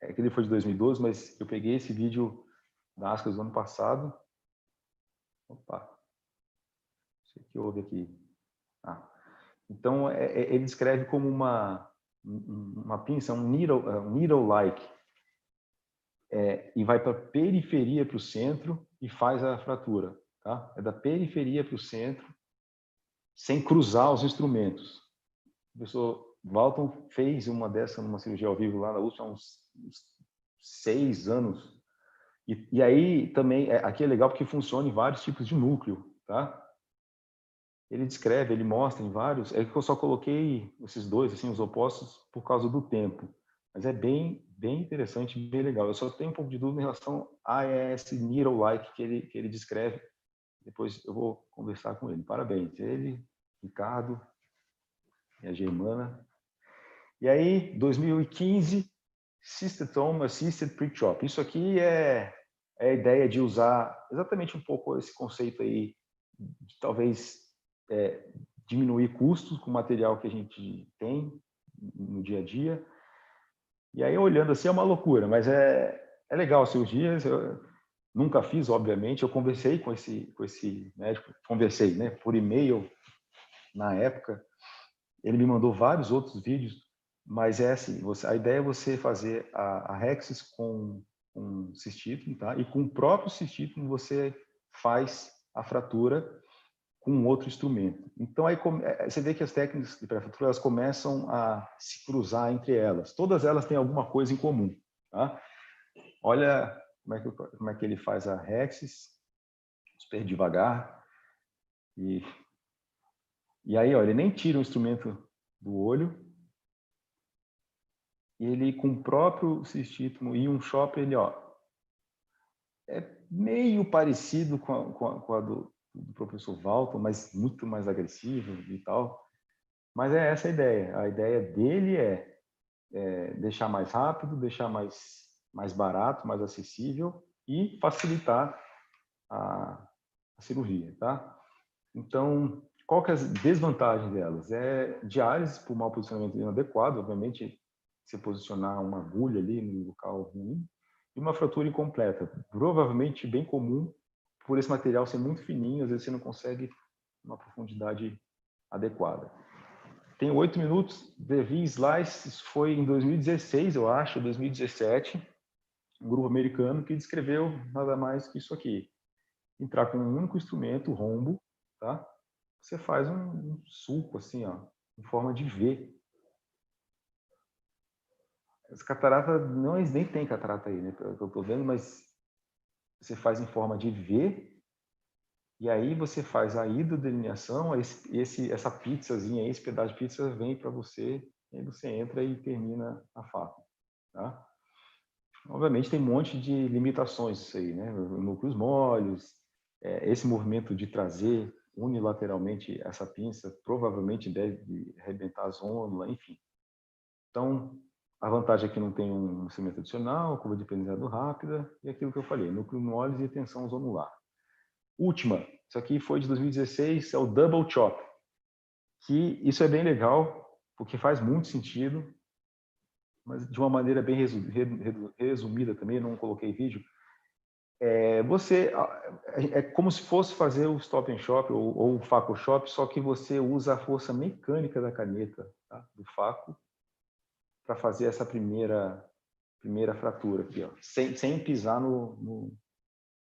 Speaker 6: aquele foi de 2012, mas eu peguei esse vídeo da ASCAS do ano passado. Opa! Isso aqui houve aqui. Então, ele descreve como uma pinça, um needle-like, e vai para a periferia, para o centro, e faz a fratura. Tá? É da periferia para o centro, sem cruzar os instrumentos. O professor Walton fez uma dessa numa cirurgia ao vivo lá na USP há uns 6 anos. E aí também, aqui é legal porque funciona em vários tipos de núcleo. Tá? Ele descreve, ele mostra em vários. É que eu só coloquei esses dois, assim, os opostos, por causa do tempo. Mas é bem interessante, bem legal. Eu só tenho um pouco de dúvida em relação a esse needle-like que ele descreve. Depois eu vou conversar com ele. Parabéns. Ele, Ricardo e a Germana. E aí, 2015, Cystectomy Assisted Pre-Chop. Isso aqui é a ideia de usar exatamente um pouco esse conceito aí, de talvez diminuir custos com o material que a gente tem no dia a dia. E aí, olhando assim, é uma loucura, mas é legal cirurgias. Eu nunca fiz, obviamente. Eu conversei com esse médico, conversei, né, por e-mail na época. Ele me mandou vários outros vídeos, mas é assim, a ideia é você fazer a Rhexis com cistítomo, tá? E com o próprio cistítomo você faz a fratura com outro instrumento. Então, aí você vê que as técnicas de pré-fratura elas começam a se cruzar entre elas. Todas elas têm alguma coisa em comum. Tá? Olha como é que ele faz a Rhexis, super devagar. E aí, ó, ele nem tira o instrumento do olho. E ele, com o próprio cistítomo e um chop, ele, ó, é meio parecido com a do professor Walton, mas muito mais agressivo e tal. Mas é essa a ideia. A ideia dele é deixar mais rápido, deixar mais barato, mais acessível e facilitar a cirurgia, tá? Então, qual que é a desvantagem delas? Diálise por mau posicionamento inadequado, obviamente, você posicionar uma agulha ali no local ruim, e uma fratura incompleta, provavelmente bem comum, por esse material ser muito fininho, às vezes você não consegue uma profundidade adequada. Tem 8 minutos, Devin Slice, isso foi em 2016, eu acho, 2017, um grupo americano que descreveu nada mais que isso aqui. Entrar com um único instrumento, rombo, tá? Você faz um sulco assim, ó, em forma de V. As cataratas, não, eles nem tem catarata aí, né? Eu tô vendo, mas você faz em forma de V, e aí você faz a hidrodelineação, essa pizzazinha aí, esse pedaço de pizza vem para você, e aí você entra e termina a faca, tá? Obviamente tem um monte de limitações isso aí, né? Núcleos moles, esse movimento de trazer unilateralmente essa pinça provavelmente deve arrebentar a zônula, enfim. Então, a vantagem é que não tem um instrumento adicional, curva de aprendizado rápida, e aquilo que eu falei, núcleo moles e tensão zonular. Última, isso aqui foi de 2016, é o Double Chop, que isso é bem legal, porque faz muito sentido, mas de uma maneira bem resumida também, não coloquei vídeo. É como se fosse fazer o Stop and Shop ou o Faco Shop, só que você usa a força mecânica da caneta, tá? Do Faco, para fazer essa primeira fratura aqui, ó, sem pisar no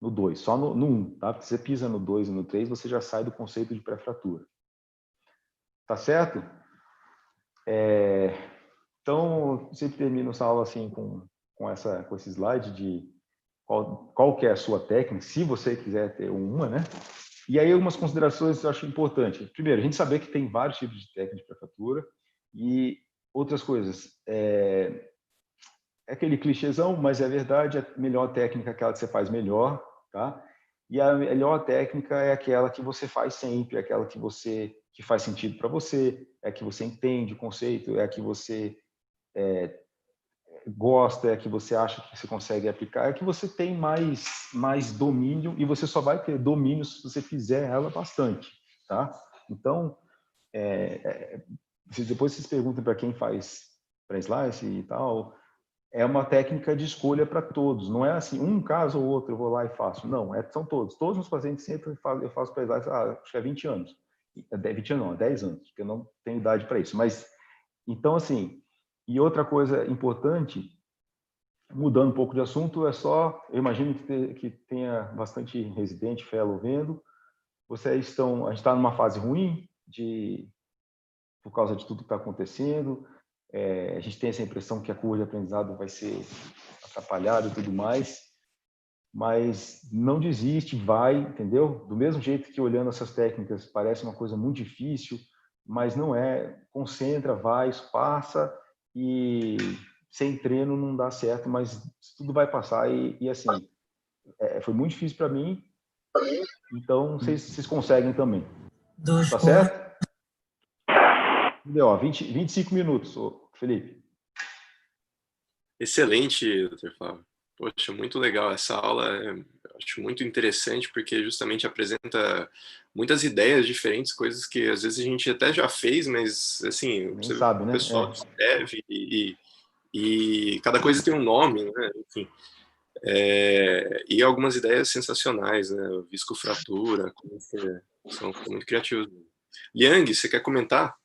Speaker 6: 2, só no 1, tá? Porque você pisa no 2 e no 3, você já sai do conceito de pré-fratura. Tá certo? Então, eu sempre termino essa aula assim com esse slide de qual que é a sua técnica, se você quiser ter uma, né? E aí algumas considerações eu acho importante. Primeiro, a gente saber que tem vários tipos de técnica de pré-fratura e outras coisas. É aquele clichêzão, mas é verdade, a melhor técnica é aquela que você faz melhor, tá? E a melhor técnica é aquela que você faz sempre, é aquela que faz sentido para você, é a que você entende o conceito, é a que você gosta, é a que você acha que você consegue aplicar, é a que você tem mais domínio, e você só vai ter domínio se você fizer ela bastante, tá? Então, depois vocês perguntam para quem faz pré-slice e tal, é uma técnica de escolha para todos, não é assim, um caso ou outro eu vou lá e faço, não, são todos os pacientes sempre eu faço pré-slice, acho que há 20 anos, 20 anos não, 10 anos, porque eu não tenho idade para isso, mas, então assim, e outra coisa importante, mudando um pouco de assunto, é só, eu imagino que tenha bastante residente, fellow vendo, a gente está numa fase ruim, por causa de tudo que está acontecendo, a gente tem essa impressão que a curva de aprendizado vai ser atrapalhada e tudo mais, mas não desiste, vai, entendeu? Do mesmo jeito que olhando essas técnicas parece uma coisa muito difícil, mas não é. Concentra, vai, passa, e sem treino não dá certo, mas tudo vai passar e assim, foi muito difícil para mim, então vocês conseguem também. Tá certo? Deu, 25 minutos, Felipe.
Speaker 1: Excelente, Dr. Flávio. Poxa, muito legal. Essa aula acho muito interessante porque justamente apresenta muitas ideias diferentes, coisas que às vezes a gente até já fez, mas assim,
Speaker 6: você sabe,
Speaker 1: o
Speaker 6: né?
Speaker 1: pessoal escreve e cada coisa tem um nome, né? Enfim. E algumas ideias sensacionais, né? Viscofratura, são muito criativos. Liang, você quer comentar?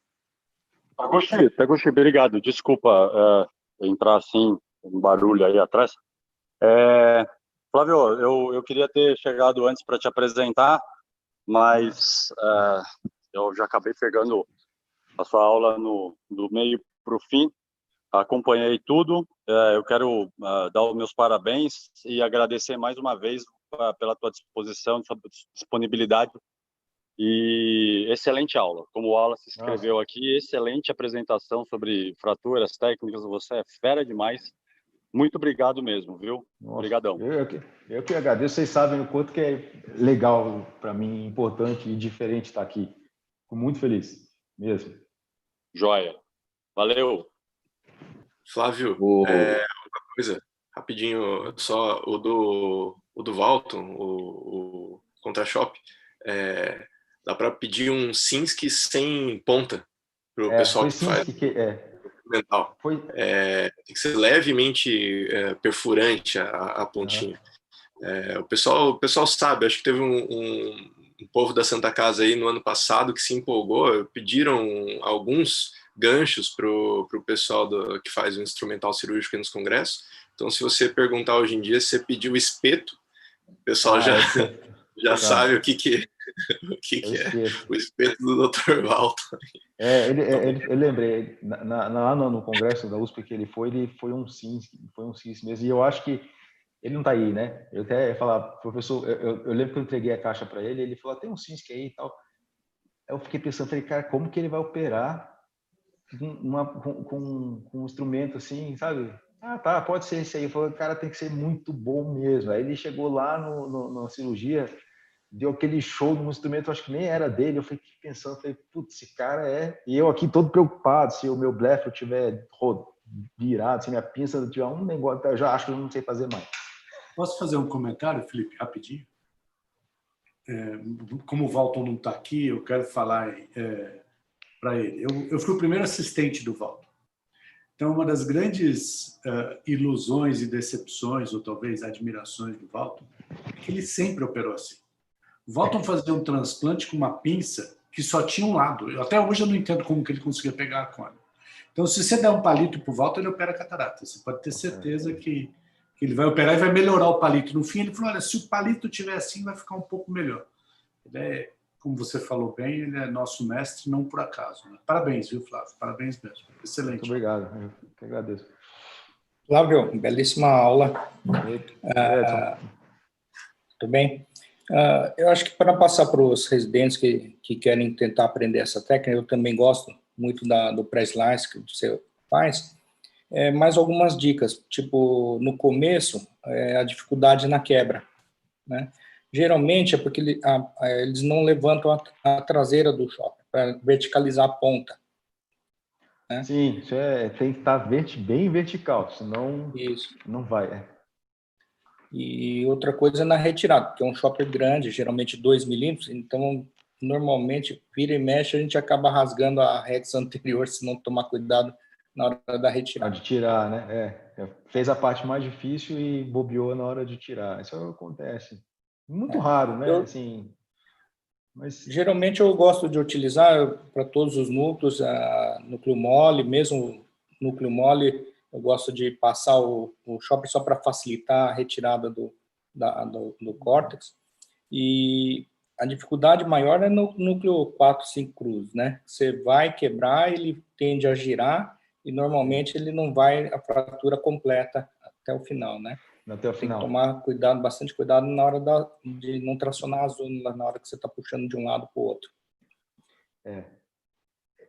Speaker 7: Taguchi, obrigado. Desculpa entrar assim, um barulho aí atrás. Flávio, eu queria ter chegado antes para te apresentar, mas eu já acabei pegando a sua aula do meio para o fim. Acompanhei tudo. Eu quero dar os meus parabéns e agradecer mais uma vez pela tua disposição, sua disponibilidade. E excelente aula. Como o Wallace escreveu aqui, excelente apresentação sobre fraturas técnicas. Você é fera demais. Muito obrigado mesmo, viu? Obrigadão.
Speaker 6: Eu que agradeço. Vocês sabem o quanto que é legal para mim, importante e diferente estar aqui. Fico muito feliz, mesmo.
Speaker 7: Joia. Valeu.
Speaker 1: Flávio, uma coisa, rapidinho, só o do Valton, o Contra-Shop, dá para pedir um Sinski sem ponta para o pessoal que faz mental. Tem que ser levemente perfurante a pontinha. O pessoal sabe, acho que teve um povo da Santa Casa aí no ano passado que se empolgou, pediram alguns ganchos para o pessoal que faz o instrumental cirúrgico nos congressos. Então, se você perguntar hoje em dia, se você pedir o espeto, o pessoal já sabe o que é o espeto do Dr. Walton.
Speaker 6: Eu lembrei, lá no congresso da USP que ele foi um CINS mesmo, e eu acho que ele não está aí, né? Eu até ia falar, professor, eu lembro que eu entreguei a caixa para ele falou, tem um CINS aí e tal. Aí eu fiquei pensando, falei, cara, como que ele vai operar com um instrumento assim, sabe? Tá, pode ser esse aí. Eu falei, cara, tem que ser muito bom mesmo. Aí ele chegou lá na cirurgia, deu aquele show num instrumento, acho que nem era dele. Eu fiquei pensando, putz, esse cara é... E eu aqui todo preocupado, se o meu blefe tiver virado, se minha pinça tiver um negócio, eu já acho que eu não sei fazer mais.
Speaker 8: Posso fazer um comentário, Felipe, rapidinho? Como o Walton não está aqui, eu quero falar para ele. Eu fui o primeiro assistente do Walton. Então, uma das grandes ilusões e decepções, ou talvez admirações do Walton, é que ele sempre operou assim. O Walton fazia um transplante com uma pinça que só tinha um lado. Até hoje eu não entendo como que ele conseguia pegar a cone. Então, se você der um palito para o Walton, ele opera catarata. Você pode ter certeza que ele vai operar e vai melhorar o palito. No fim, ele falou, olha, se o palito estiver assim, vai ficar um pouco melhor. Ele como você falou bem, ele é nosso mestre, não por acaso. Né? Parabéns, viu, Flávio? Parabéns mesmo. Excelente.
Speaker 6: Muito obrigado. Eu que agradeço.
Speaker 4: Flávio, belíssima aula. Tudo bem? Eu acho que para passar para os residentes que querem tentar aprender essa técnica, eu também gosto muito do pré-slice que você faz, mais algumas dicas, tipo, no começo, a dificuldade na quebra, né? Geralmente é porque eles não levantam a traseira do shopper para verticalizar a ponta. né?
Speaker 6: Sim, isso tem que estar bem vertical, senão
Speaker 4: Isso.
Speaker 6: não vai.
Speaker 4: E outra coisa é na retirada, porque é um shopper grande, geralmente 2 milímetros, então normalmente vira e mexe a gente acaba rasgando a rex anterior se não tomar cuidado na hora da retirada.
Speaker 6: De tirar, né? Fez a parte mais difícil e bobeou na hora de tirar. Isso acontece. Muito raro, né? Assim, mas...
Speaker 4: Geralmente eu gosto de utilizar para todos os núcleos, núcleo mole, mesmo núcleo mole, eu gosto de passar o shopper só para facilitar a retirada do córtex. E a dificuldade maior é no núcleo 4, 5 cruz, né? Você vai quebrar, ele tende a girar e normalmente ele não vai a fratura completa até o final, né?
Speaker 6: Até o final.
Speaker 4: Tem que tomar cuidado, bastante cuidado na hora de não tracionar a zona na hora que você está puxando de um lado para o outro.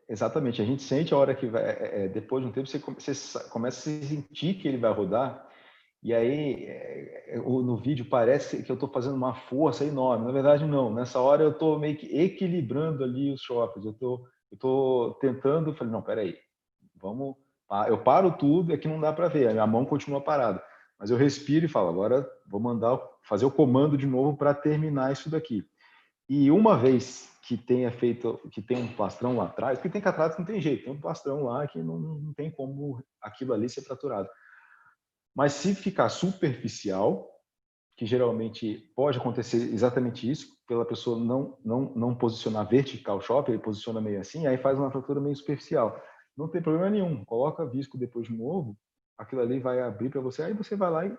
Speaker 6: Exatamente. A gente sente a hora que vai, depois de um tempo você começa a sentir que ele vai rodar. E aí, no vídeo parece que eu estou fazendo uma força enorme. Na verdade, não. Nessa hora eu estou meio que equilibrando ali os choppers. Eu estou tentando. Falei, não, peraí, vamos. Eu paro tudo, é que não dá para ver. A minha mão continua parada. Mas eu respiro e falo, agora vou fazer o comando de novo para terminar isso daqui. E uma vez que tem um plastrão lá atrás, porque tem catarata não tem jeito, tem um plastrão lá que não tem como aquilo ali ser fraturado. Mas se ficar superficial, que geralmente pode acontecer exatamente isso, pela pessoa não posicionar vertical o shopper, ele posiciona meio assim, aí faz uma fratura meio superficial. Não tem problema nenhum, coloca visco depois de novo, aquilo ali vai abrir para você, aí você vai lá e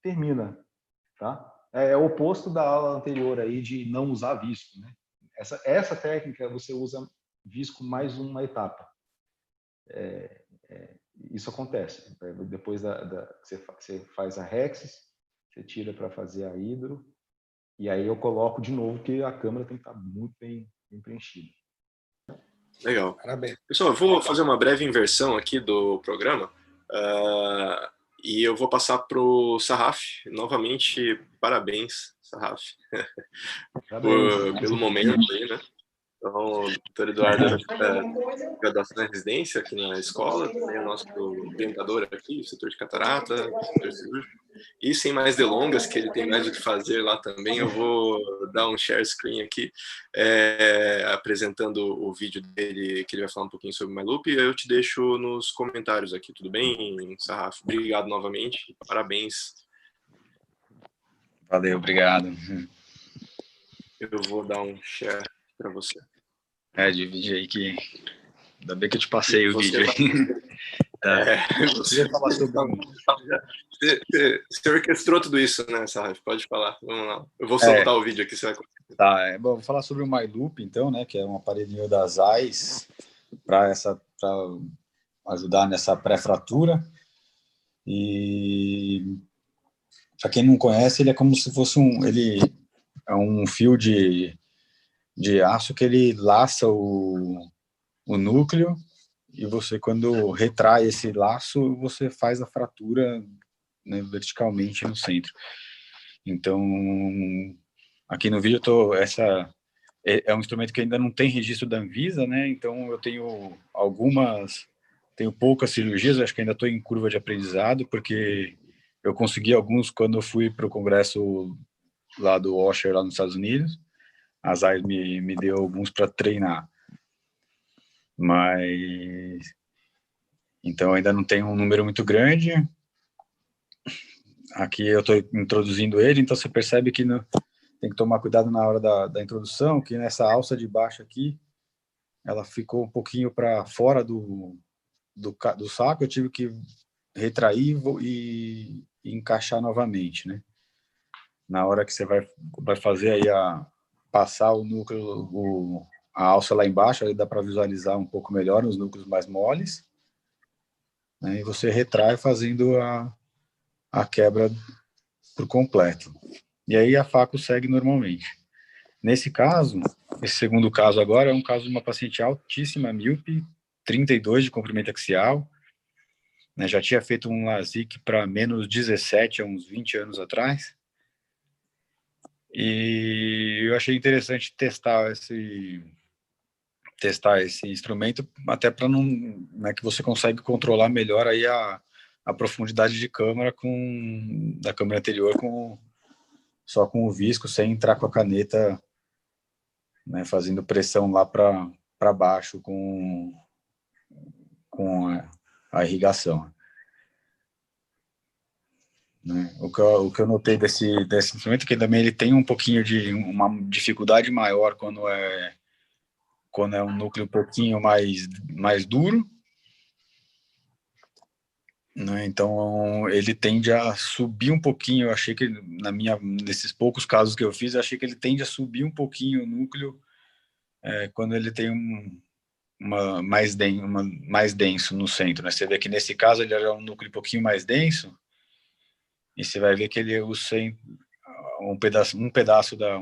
Speaker 6: termina, tá? É o oposto da aula anterior aí de não usar visco, né? Essa técnica você usa visco mais uma etapa. Isso acontece. Depois você faz a Rexis, você tira para fazer a hidro, e aí eu coloco de novo que a câmera tem que estar muito bem preenchida.
Speaker 1: Legal.
Speaker 4: Parabéns.
Speaker 1: Pessoal, eu vou fazer uma breve inversão aqui do programa e eu vou passar para o Sarraf. Novamente, parabéns, Sarraf, pelo momento aí, né? Então, o doutor Eduardo era graduação em residência aqui na escola, também é o nosso orientador aqui, setor de catarata, setor cirúrgico. E sem mais delongas, que ele tem mais o que fazer lá também, eu vou dar um share screen aqui, apresentando o vídeo dele, que ele vai falar um pouquinho sobre o MyLoop, e eu te deixo nos comentários aqui, tudo bem, Sarraf? Obrigado novamente, parabéns.
Speaker 9: Valeu, obrigado.
Speaker 1: Eu vou dar um share para você.
Speaker 9: Divide aí que... Ainda bem que eu te passei o vídeo aí.
Speaker 1: Você ia falar sobre... Você orquestrou tudo isso, né, Sarraf? Pode falar, vamos lá. Eu vou soltar o vídeo aqui, você vai...
Speaker 9: Tá, bom, vou falar sobre o MyLoop, então, né, que é um aparelhinho da Zeiss para ajudar nessa pré-fratura. E para quem não conhece, ele é como se fosse ele é um fio de aço que ele laça o núcleo, e você, quando retrai esse laço, você faz a fratura, né, verticalmente no centro. Então, aqui no vídeo é um instrumento que ainda não tem registro da Anvisa, né? Então eu tenho poucas cirurgias, acho que ainda estou em curva de aprendizado, porque eu consegui alguns quando eu fui para o congresso lá do Washer, lá nos Estados Unidos. A Zeiss me deu alguns para treinar. Mas... Então ainda não tem um número muito grande. Aqui eu estou introduzindo ele, então você percebe que tem que tomar cuidado na hora da introdução, que nessa alça de baixo aqui, ela ficou um pouquinho para fora do saco, eu tive que retrair e encaixar novamente, né? Na hora que você vai fazer aí passar o núcleo, a alça lá embaixo, aí dá para visualizar um pouco melhor os núcleos mais moles, né? E você retrai fazendo a quebra por completo. E aí a faco segue normalmente. Nesse caso, esse segundo caso agora é um caso de uma paciente altíssima, míope, 32 de comprimento axial, né? Já tinha feito um LASIK para menos 17 há uns 20 anos atrás. E eu achei interessante testar testar esse instrumento, até para não, né, que você consegue controlar melhor aí a profundidade de câmara da câmera anterior só com o visco, sem entrar com a caneta, né, fazendo pressão lá para baixo com a irrigação. Né? O que eu notei desse instrumento é que também ele tem um pouquinho de uma dificuldade maior quando é um núcleo um pouquinho mais duro, né? Então ele tende a subir um pouquinho. Eu achei que nesses poucos casos que eu fiz, eu achei que ele tende a subir um pouquinho o núcleo quando ele tem mais denso no centro, né? Você vê que nesse caso ele é um núcleo um pouquinho mais denso, e você vai ver que ele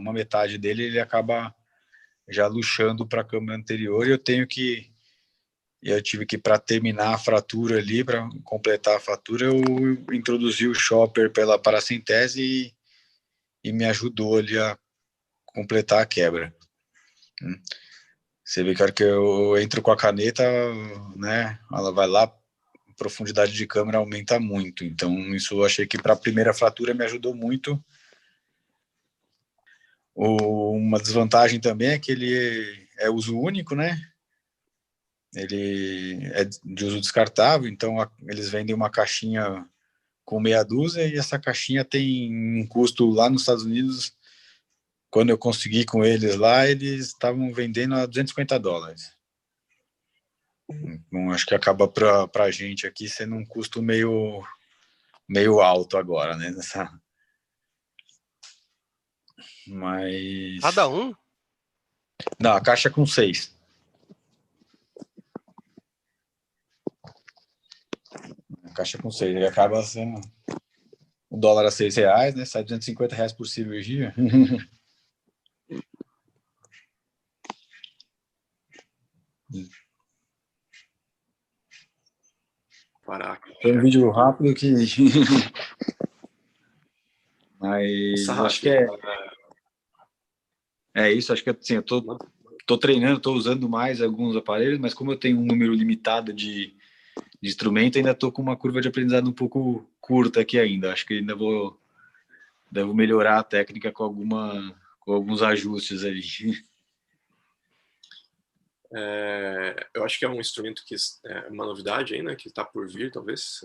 Speaker 9: uma metade dele ele acaba já luxando para a câmera anterior, e eu tive que, para terminar a fratura ali, para completar a fratura, eu introduzi o chopper pela paracentese e me ajudou ali a completar a quebra. Você vê que a hora que eu entro com a caneta, né, ela vai lá, a profundidade de câmera aumenta muito. Então, isso eu achei que para a primeira fratura me ajudou muito. Uma desvantagem também é que ele é uso único, né? Ele é de uso descartável, então eles vendem uma caixinha com meia dúzia, e essa caixinha tem um custo lá nos Estados Unidos. Quando eu consegui com eles lá, eles estavam vendendo a $250. Então, acho que acaba para a gente aqui sendo um custo meio alto agora, né? Mas...
Speaker 10: Cada um?
Speaker 9: Não, a caixa com 6. A caixa com 6. Ele acaba sendo o dólar a R$6, né? Sai R$250 por cirurgia. Foi um vídeo rápido que... Mas acho que é isso. Acho que assim, eu tô treinando, tô usando mais alguns aparelhos, mas como eu tenho um número limitado de instrumento, ainda tô com uma curva de aprendizado um pouco curta aqui ainda. Acho que ainda devo melhorar a técnica com alguns ajustes ali.
Speaker 1: Eu acho que é um instrumento que é uma novidade ainda, que está por vir, talvez,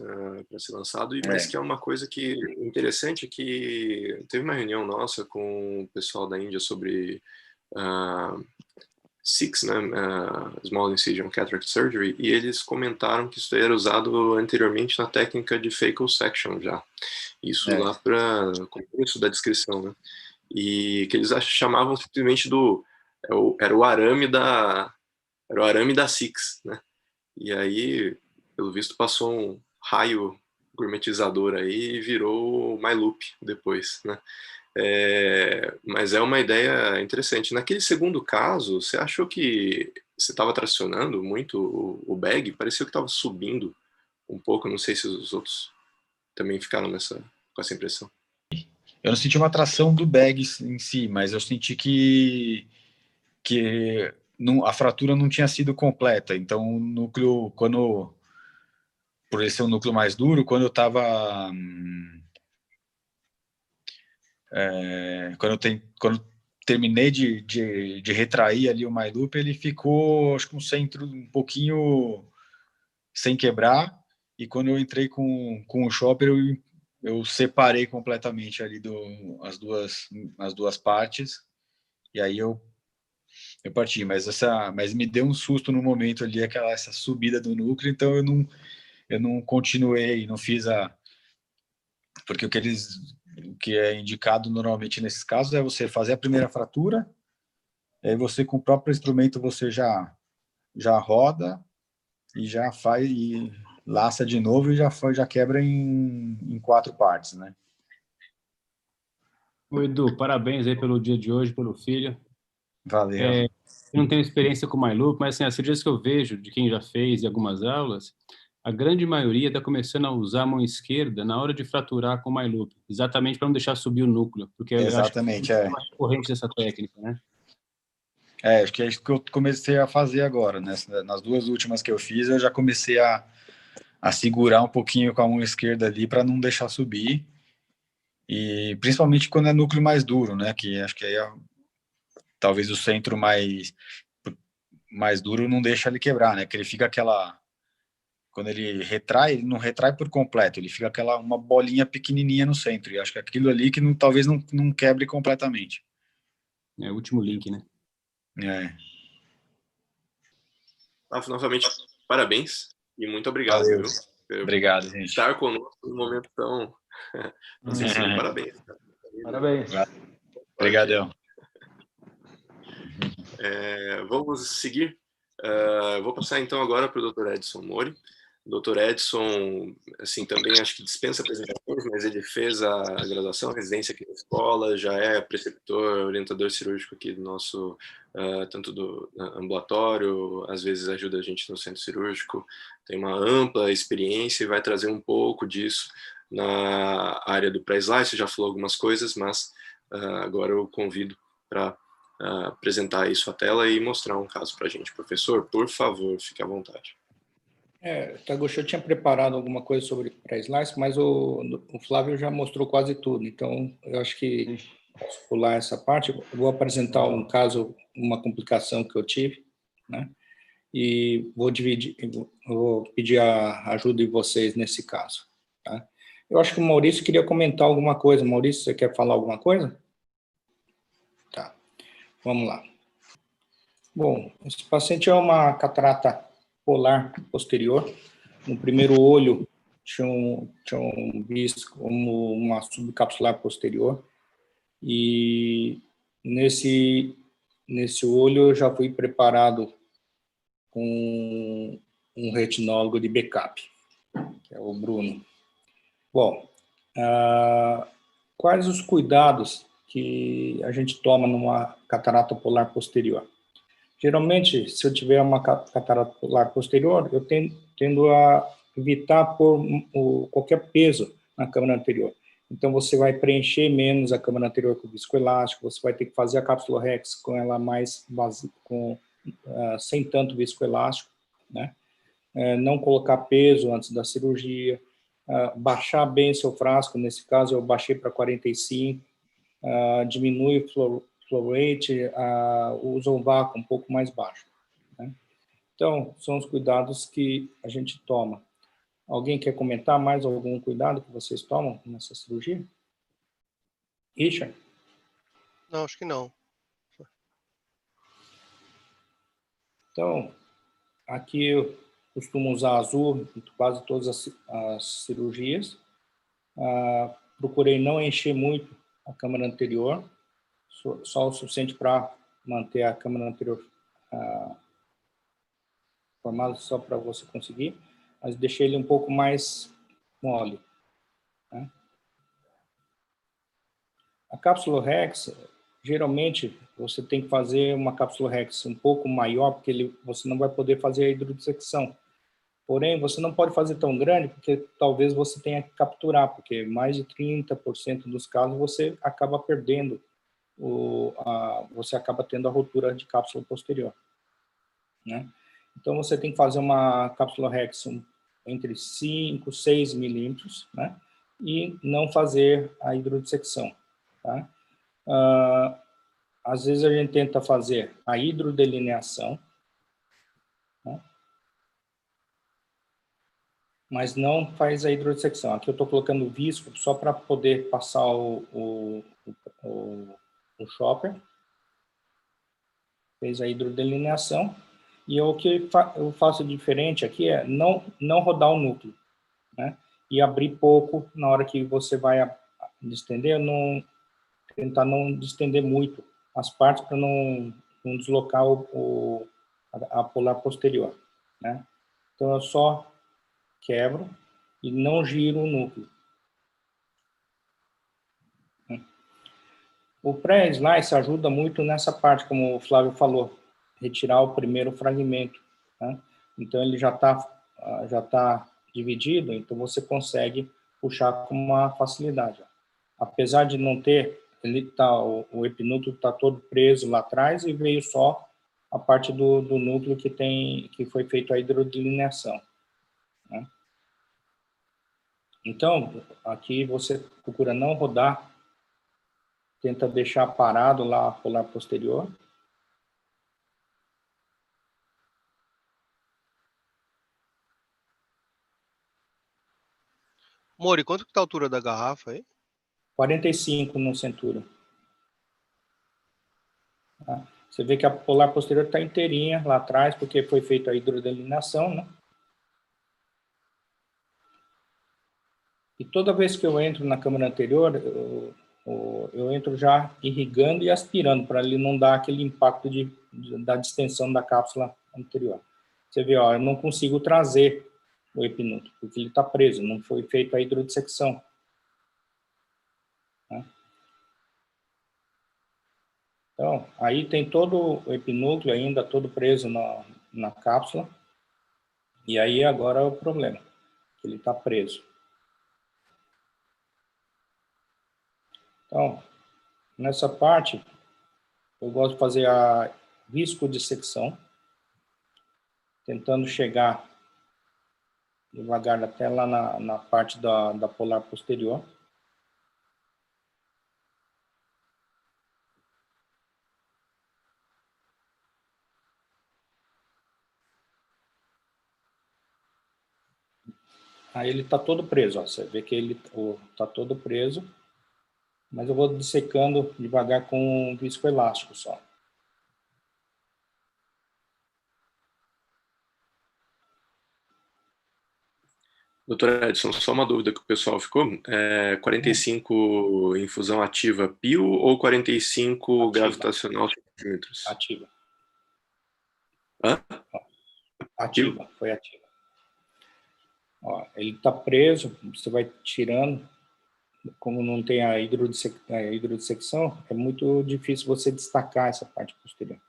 Speaker 1: para ser lançado, mas que é uma coisa que interessante, que teve uma reunião nossa com o pessoal da Índia sobre SICS, né, Small Incision Cataract Surgery, e eles comentaram que isso era usado anteriormente na técnica de phaco section já. Isso lá para o começo da descrição, né? E que eles chamavam simplesmente era o arame da SICS, né? E aí, pelo visto, passou um raio gourmetizador aí e virou o MyLoop depois, né? Mas é uma ideia interessante. Naquele segundo caso, você achou que você estava tracionando muito o bag? Pareceu que estava subindo um pouco. Não sei se os outros também ficaram com essa impressão.
Speaker 9: Eu não senti uma tração do bag em si, mas eu senti que a fratura não tinha sido completa. Então, o núcleo, por ele ser um núcleo mais duro, quando eu estava... quando terminei de retrair ali o MyLoop, ele ficou, acho que um centro um pouquinho sem quebrar, e quando eu entrei com o chopper, eu separei completamente ali as duas partes, e aí eu parti, mas me deu um susto no momento ali, essa subida do núcleo, então eu não continuei, não fiz porque o que é indicado normalmente nesses casos é você fazer a primeira fratura, aí você com o próprio instrumento você já roda e já faz e laça de novo e já quebra em 4 partes, né?
Speaker 11: Oi, Edu, parabéns aí pelo dia de hoje, pelo filho.
Speaker 9: Valeu.
Speaker 11: Eu não tenho experiência com MyLoop, mas assim, as cirurgias que eu vejo de quem já fez e algumas aulas, a grande maioria está começando a usar a mão esquerda na hora de fraturar com o MyLoop, exatamente para não deixar subir o núcleo, porque
Speaker 9: exatamente,
Speaker 11: eu acho que é mais corrente dessa técnica, né?
Speaker 9: Acho que é isso que eu comecei a fazer agora, né? Nas duas últimas que eu fiz, eu já comecei a segurar um pouquinho com a mão esquerda ali para não deixar subir. E principalmente quando é núcleo mais duro, né? Que acho que aí talvez o centro mais duro não deixa ele quebrar, né? Que ele fica quando ele retrai, ele não retrai por completo, ele fica uma bolinha pequenininha no centro. E acho que é aquilo ali que talvez não quebre completamente.
Speaker 11: É o último link, né?
Speaker 1: Novamente, parabéns e muito obrigado,
Speaker 9: Valeu.
Speaker 1: viu? Por
Speaker 9: Obrigado, gente.
Speaker 1: estar conosco num momento tão sensível. Parabéns.
Speaker 6: Parabéns.
Speaker 9: Obrigadão.
Speaker 1: Vamos seguir. Vou passar então agora para o Dr. Edson Mori. O Dr. Edson, assim, também acho que dispensa apresentações, mas ele fez a graduação, a residência aqui na escola, já é preceptor, orientador cirúrgico aqui do nosso, tanto do ambulatório, às vezes ajuda a gente no centro cirúrgico, tem uma ampla experiência e vai trazer um pouco disso na área do pré-slice, já falou algumas coisas, mas agora eu convido para apresentar isso à tela e mostrar um caso para a gente. Professor, por favor, fique à vontade.
Speaker 4: Taguchi, eu tinha preparado alguma coisa sobre pré-slice, mas o Flávio já mostrou quase tudo, então eu acho que posso pular essa parte. Eu vou apresentar um caso, uma complicação que eu tive, né? E vou pedir a ajuda de vocês nesse caso, tá? Eu acho que o Maurício queria comentar alguma coisa. Maurício, você quer falar alguma coisa? Tá, vamos lá. Bom, esse paciente é uma catarata polar posterior. No primeiro olho tinham visto como uma subcapsular posterior, e nesse olho eu já fui preparado com um retinólogo de backup, que é o Bruno. Bom, quais os cuidados que a gente toma numa catarata polar posterior? Geralmente, se eu tiver uma catarata polar posterior, eu tendo a evitar pôr qualquer peso na câmara anterior. Então, você vai preencher menos a câmara anterior com viscoelástico, você vai ter que fazer a cápsula Rex com ela mais vazia, sem tanto viscoelástico, né? Não colocar peso antes da cirurgia, baixar bem seu frasco, nesse caso eu baixei para 45, diminui o flow rate, usa o vácuo um pouco mais baixo, né? Então, são os cuidados que a gente toma. Alguém quer comentar mais algum cuidado que vocês tomam nessa cirurgia? Richard?
Speaker 10: Não, acho que não.
Speaker 4: Então, aqui eu costumo usar azul em quase todas as cirurgias. Procurei não encher muito a câmara anterior, só o suficiente para manter a câmara anterior formada, só para você conseguir, mas deixei ele um pouco mais mole, né? A cápsula Rex, geralmente, você tem que fazer uma cápsula Rex um pouco maior, porque você não vai poder fazer a hidrodissecção. Porém, você não pode fazer tão grande, porque talvez você tenha que capturar, porque mais de 30% dos casos você acaba perdendo, você acaba tendo a rotura de cápsula posterior, né? Então, você tem que fazer uma cápsula Rex entre 5 e 6 milímetros, né? E não fazer a hidrodissecção, tá? Às vezes a gente tenta fazer a hidrodelineação, né? Mas não faz a hidrodissecção. Aqui eu estou colocando visco só para poder passar o chopper. Fez a hidrodelineação. E o que eu faço diferente aqui é não rodar o núcleo, né? E abrir pouco na hora que você vai distender, tentar não distender muito as partes para não deslocar a polar posterior, né? Então eu só quebro e não giro o núcleo. O pré-slice ajuda muito nessa parte, como o Flávio falou, retirar o primeiro fragmento, né? Então ele já tá dividido, então você consegue puxar com uma facilidade. Apesar de não ter, o epinúcleo está todo preso lá atrás e veio só a parte do núcleo que foi feito a hidrodelineação, né? Então, aqui você procura não rodar, tenta deixar parado lá a polar posterior.
Speaker 10: Mori, quanto que tá a altura da garrafa aí?
Speaker 4: 45 no centura. Tá? Você vê que a polar posterior está inteirinha lá atrás, porque foi feita a hidrodelineação, né? E toda vez que eu entro na câmara anterior, eu entro já irrigando e aspirando, para ele não dar aquele impacto da distensão da cápsula anterior. Você vê, ó, eu não consigo trazer o epinúcleo, porque ele está preso, não foi feita a hidrodissecção, né? Então, aí tem todo o epinúcleo ainda todo preso na cápsula, e aí agora é o problema, que ele está preso. Então, nessa parte, eu gosto de fazer a viscodissecção, tentando chegar devagar até lá na parte da polar posterior. Aí ele está todo preso, ó. Você vê que ele está todo preso, mas eu vou dissecando devagar com viscoelástico só.
Speaker 1: Doutor Edson, só uma dúvida que o pessoal ficou. 45 infusão ativa PIO ou 45
Speaker 4: ativa.
Speaker 1: Gravitacional centímetros?
Speaker 4: Ativa.
Speaker 1: Hã?
Speaker 4: Ativa, foi ativa. Ó, ele está preso, você vai tirando. Como não tem a hidrodissecção, é muito difícil você destacar essa parte posterior.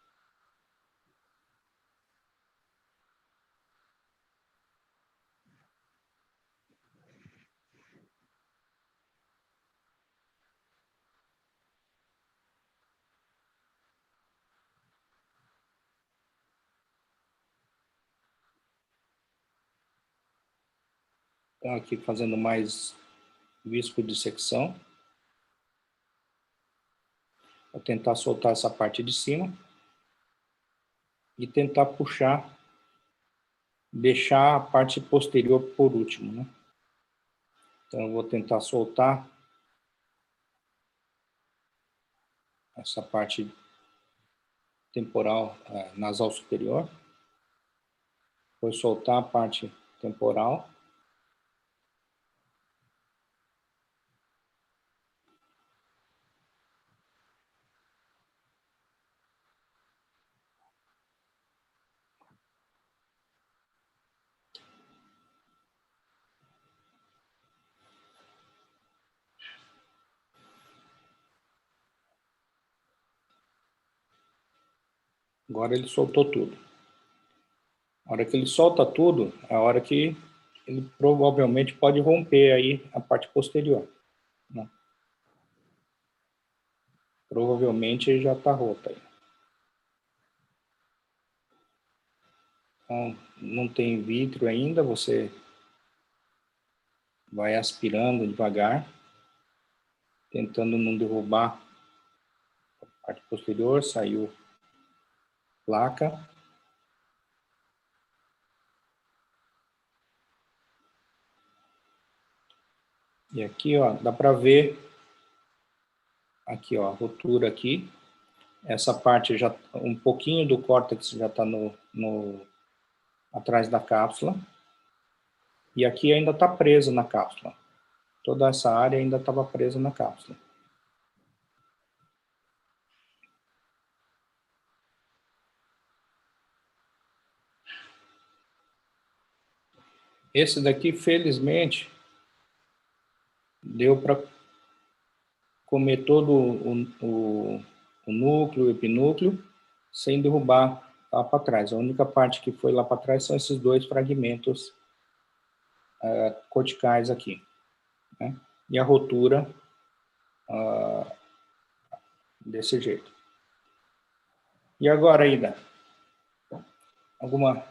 Speaker 4: Então, aqui fazendo mais viscodissecção. Vou tentar soltar essa parte de cima e tentar puxar, deixar a parte posterior por último, né? Então, eu vou tentar soltar essa parte temporal nasal superior. Vou soltar a parte temporal. Agora ele soltou tudo. A hora que ele solta tudo, é a hora que ele provavelmente pode romper aí a parte posterior, né? Provavelmente ele já está rota aí. Então, não tem vítreo ainda, você vai aspirando devagar, tentando não derrubar a parte posterior. Saiu placa. E aqui, ó, dá para ver aqui, ó, a rotura aqui. Essa parte já, um pouquinho do córtex já está atrás da cápsula. E aqui ainda está preso na cápsula. Toda essa área ainda estava presa na cápsula. Esse daqui, felizmente, deu para comer todo o núcleo, o epinúcleo, sem derrubar lá para trás. A única parte que foi lá para trás são esses dois fragmentos corticais aqui, né? E a rotura desse jeito. E agora, Ida, Alguma...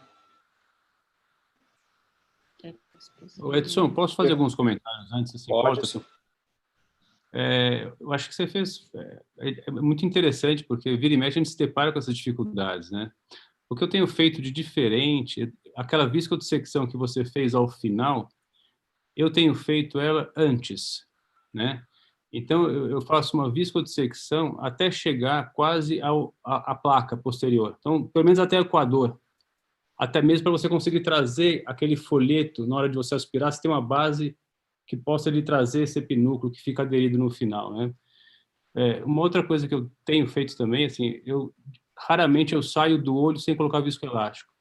Speaker 11: Edson, posso fazer alguns comentários antes? Assim,
Speaker 4: Pode, sim.
Speaker 11: Eu acho que você fez... É muito interessante, porque vira e mexe a gente se depara com essas dificuldades, né? O que eu tenho feito de diferente, aquela viscodissecção que você fez ao final, eu tenho feito ela antes, né? Então, eu faço uma viscodissecção até chegar quase à placa posterior. Então, pelo menos até o equador. Até mesmo para você conseguir trazer aquele folheto, na hora de você aspirar, você tem uma base que possa lhe trazer esse epinúcleo que fica aderido no final, né? Uma outra coisa que eu tenho feito também, assim, raramente eu saio do olho sem colocar viscoelástico,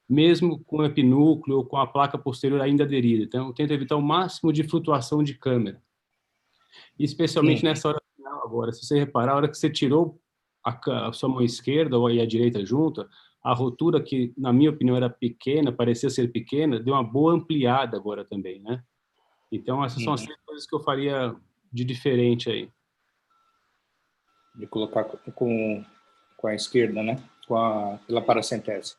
Speaker 11: mesmo com o epinúcleo ou com a placa posterior ainda aderida. Então, eu tento evitar o máximo de flutuação de câmera. Especialmente nessa hora final agora. Se você reparar, a hora que você tirou a sua mão esquerda ou a direita junto, a rotura que, na minha opinião, era pequena, parecia ser pequena, deu uma boa ampliada agora também, né? Então, essas são as três coisas que eu faria de diferente aí.
Speaker 4: De colocar com a esquerda, né? Pela paracentese.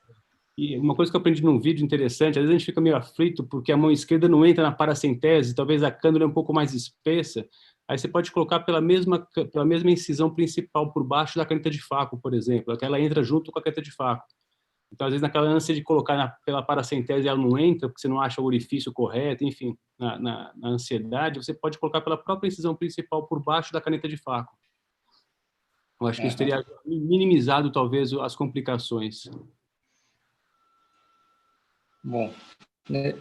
Speaker 11: E uma coisa que eu aprendi num vídeo interessante, às vezes a gente fica meio aflito porque a mão esquerda não entra na paracentese, talvez a cânula é um pouco mais espessa, aí você pode colocar pela mesma incisão principal por baixo da caneta de faco, por exemplo, que ela entra junto com a caneta de faco. Então, às vezes, naquela ânsia de colocar pela paracentese, ela não entra, porque você não acha o orifício correto, enfim, na ansiedade, você pode colocar pela própria incisão principal por baixo da caneta de faco. Eu acho que isso teria minimizado, talvez, as complicações.
Speaker 4: Bom, né?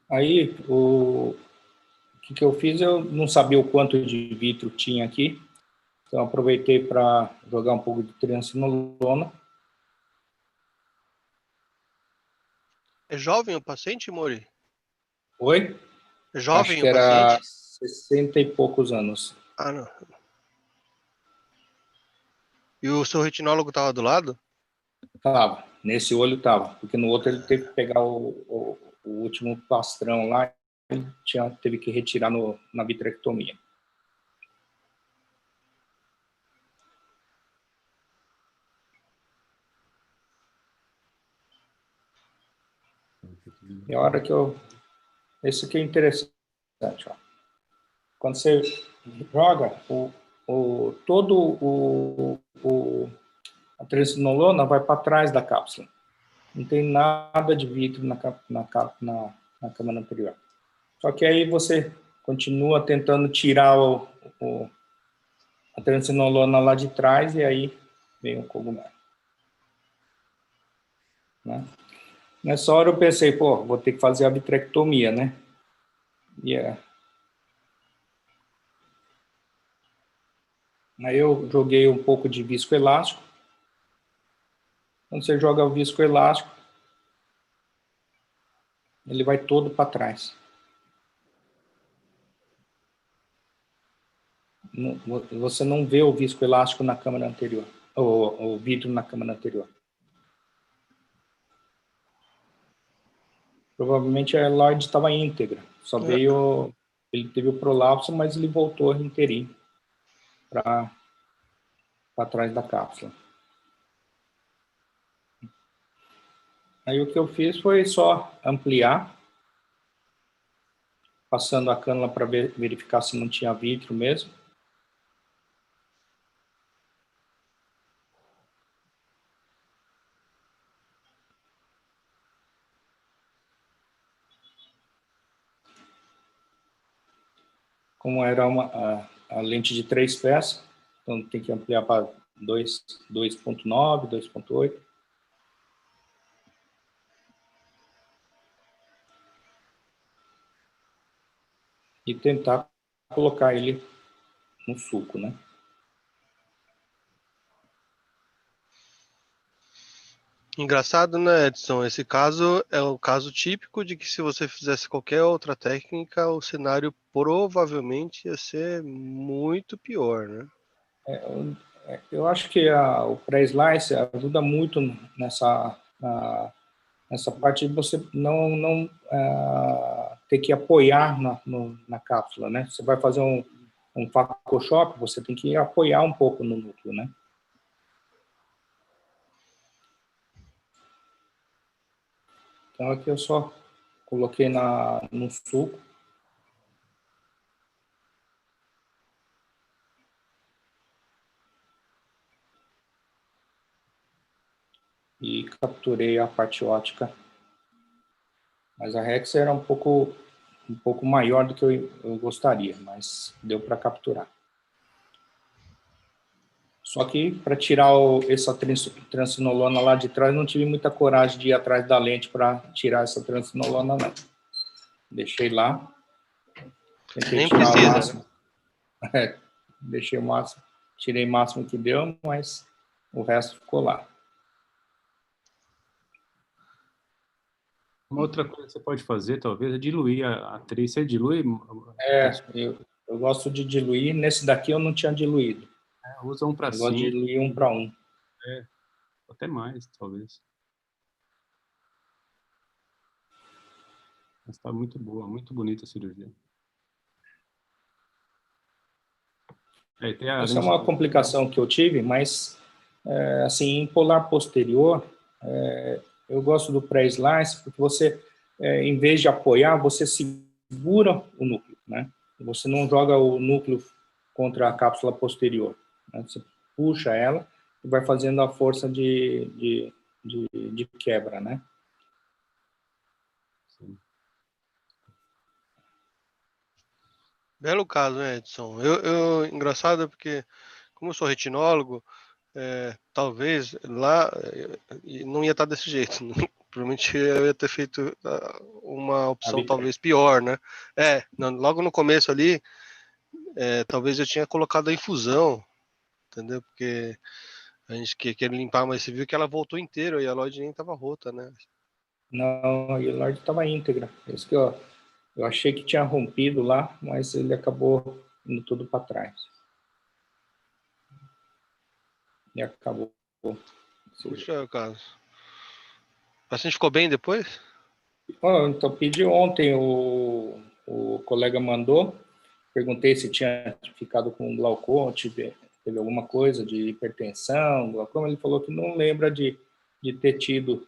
Speaker 4: Aí, o que eu fiz, eu não sabia o quanto de vitro tinha aqui, então aproveitei para jogar um pouco de triancinolona.
Speaker 10: É jovem o paciente, Mori?
Speaker 4: Oi?
Speaker 10: É jovem
Speaker 4: Acho que
Speaker 10: o paciente?
Speaker 4: era 60 e poucos anos.
Speaker 10: Ah, não. E o seu retinólogo estava do lado?
Speaker 4: Tava. Nesse olho tava, porque no outro ele teve que pegar o último plastrão lá, ele teve que retirar na vitrectomia. E a hora que esse aqui é interessante, ó. Quando você joga, a triancinolona vai para trás da cápsula. Não tem nada de vidro na câmara anterior. Só que aí você continua tentando tirar a triancinolona lá de trás e aí vem o cogumelo. Né? Nessa hora eu pensei, pô, vou ter que fazer a vitrectomia, né? Aí eu joguei um pouco de viscoelástico. Quando você joga o viscoelástico, ele vai todo para trás. Você não vê o viscoelástico na câmara anterior, o vidro na câmara anterior. Provavelmente a Lloyd estava íntegra, só veio, ele teve o prolapso, mas ele voltou inteirinho para trás da cápsula. Aí o que eu fiz foi só ampliar, passando a cânula para verificar se não tinha vidro mesmo. Como era a lente de 3 peças, então tem que ampliar para 2.9, 2.8. E tentar colocar ele no sulco, né?
Speaker 10: Engraçado, né, Edson? Esse caso é o caso típico de que se você fizesse qualquer outra técnica, o cenário provavelmente ia ser muito pior, né?
Speaker 4: Eu acho que o pré-slice ajuda muito nessa parte de você não ter que apoiar na cápsula, né? Você vai fazer um Photoshop, você tem que apoiar um pouco no núcleo, né? Então aqui eu só coloquei no suco. E capturei a parte óptica. Mas a Rex era um pouco maior do que eu gostaria, mas deu para capturar. Só que para tirar essa transinolona lá de trás, não tive muita coragem de ir atrás da lente para tirar essa transinolona, não. Deixei lá. Tentei
Speaker 10: Nem
Speaker 4: tirar
Speaker 10: precisa.
Speaker 4: o máximo. Deixei o máximo. Tirei o máximo que deu, mas o resto ficou lá.
Speaker 11: Uma outra coisa que você pode fazer, talvez, é diluir a atriz. Você dilui?
Speaker 4: Eu gosto de diluir. Nesse daqui eu não tinha diluído.
Speaker 11: Usa 1 para 5.
Speaker 4: Eu gosto de diluir 1 para 1.
Speaker 11: Até mais, talvez. Mas está muito boa, muito bonita a cirurgia.
Speaker 4: Essa é uma complicação que eu tive, mas assim, em polar posterior, eu gosto do pré-slice porque você, em vez de apoiar, você segura o núcleo, né? Você não joga o núcleo contra a cápsula posterior, né? Você puxa ela e vai fazendo a força de quebra, né?
Speaker 11: Sim.
Speaker 10: Belo caso, né, Edson? Engraçado porque, como eu sou retinólogo, talvez lá não ia estar desse jeito. Provavelmente eu ia ter feito uma opção talvez pior, né? Logo no começo ali, talvez eu tinha colocado a infusão, entendeu? Porque a gente queria limpar, mas você viu que ela voltou inteira e a Lloyd nem estava rota, né?
Speaker 4: Não, a Lloyd estava íntegra. Isso que eu achei que tinha rompido lá, mas ele acabou indo tudo para trás. E acabou.
Speaker 10: Puxa, Carlos. O paciente ficou bem depois?
Speaker 4: Então, pedi ontem, o colega mandou, perguntei se tinha ficado com glaucoma, teve alguma coisa de hipertensão, glaucoma, ele falou que não lembra de ter tido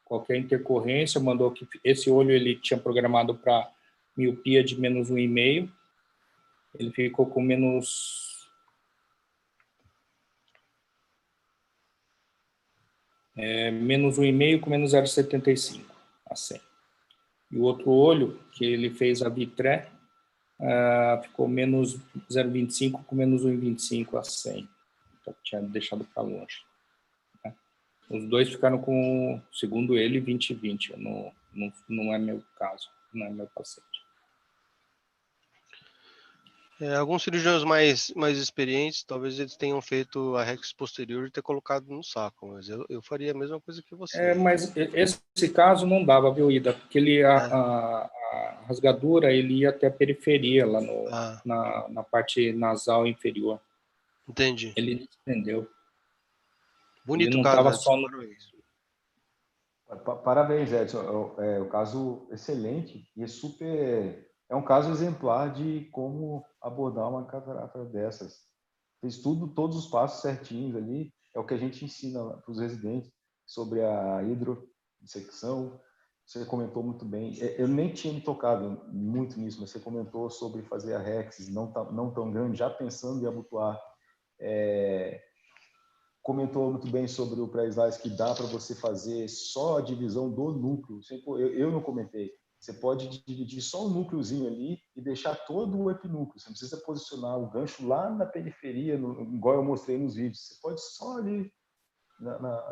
Speaker 4: qualquer intercorrência, mandou que esse olho ele tinha programado para miopia de menos 1,5, ele ficou com menos 1,5 com menos 0,75 a 100. E o outro olho, que ele fez a vitré, ficou menos 0,25 com menos 1,25 a 100. Então, tinha deixado para longe. Né? Os dois ficaram com, segundo ele, 20/20. Não é meu caso, não é meu paciente.
Speaker 10: Alguns cirurgiões mais experientes, talvez eles tenham feito a rex posterior e ter colocado no saco, mas eu faria a mesma coisa que você.
Speaker 4: Mas esse caso não dava, viu, Ida? Porque a rasgadura ele ia até a periferia, lá na parte nasal inferior.
Speaker 10: Entendi.
Speaker 4: Ele desprendeu.
Speaker 10: Bonito
Speaker 4: ele não
Speaker 10: caso,
Speaker 4: estava só no...
Speaker 6: Parabéns, Edson. É um caso excelente e é um caso exemplar de como abordar uma catarata dessas. Fez todos os passos certinhos ali. É o que a gente ensina para os residentes sobre a hidrodissecção. Você comentou muito bem. Eu nem tinha me tocado muito nisso, mas você comentou sobre fazer a rex não tão grande, já pensando em abotoar. Comentou muito bem sobre o pré-slice que dá para você fazer só a divisão do núcleo. Eu não comentei. Você pode dividir só o núcleozinho ali e deixar todo o epinúcleo. Você não precisa posicionar o gancho lá na periferia, igual eu mostrei nos vídeos. Você pode só ali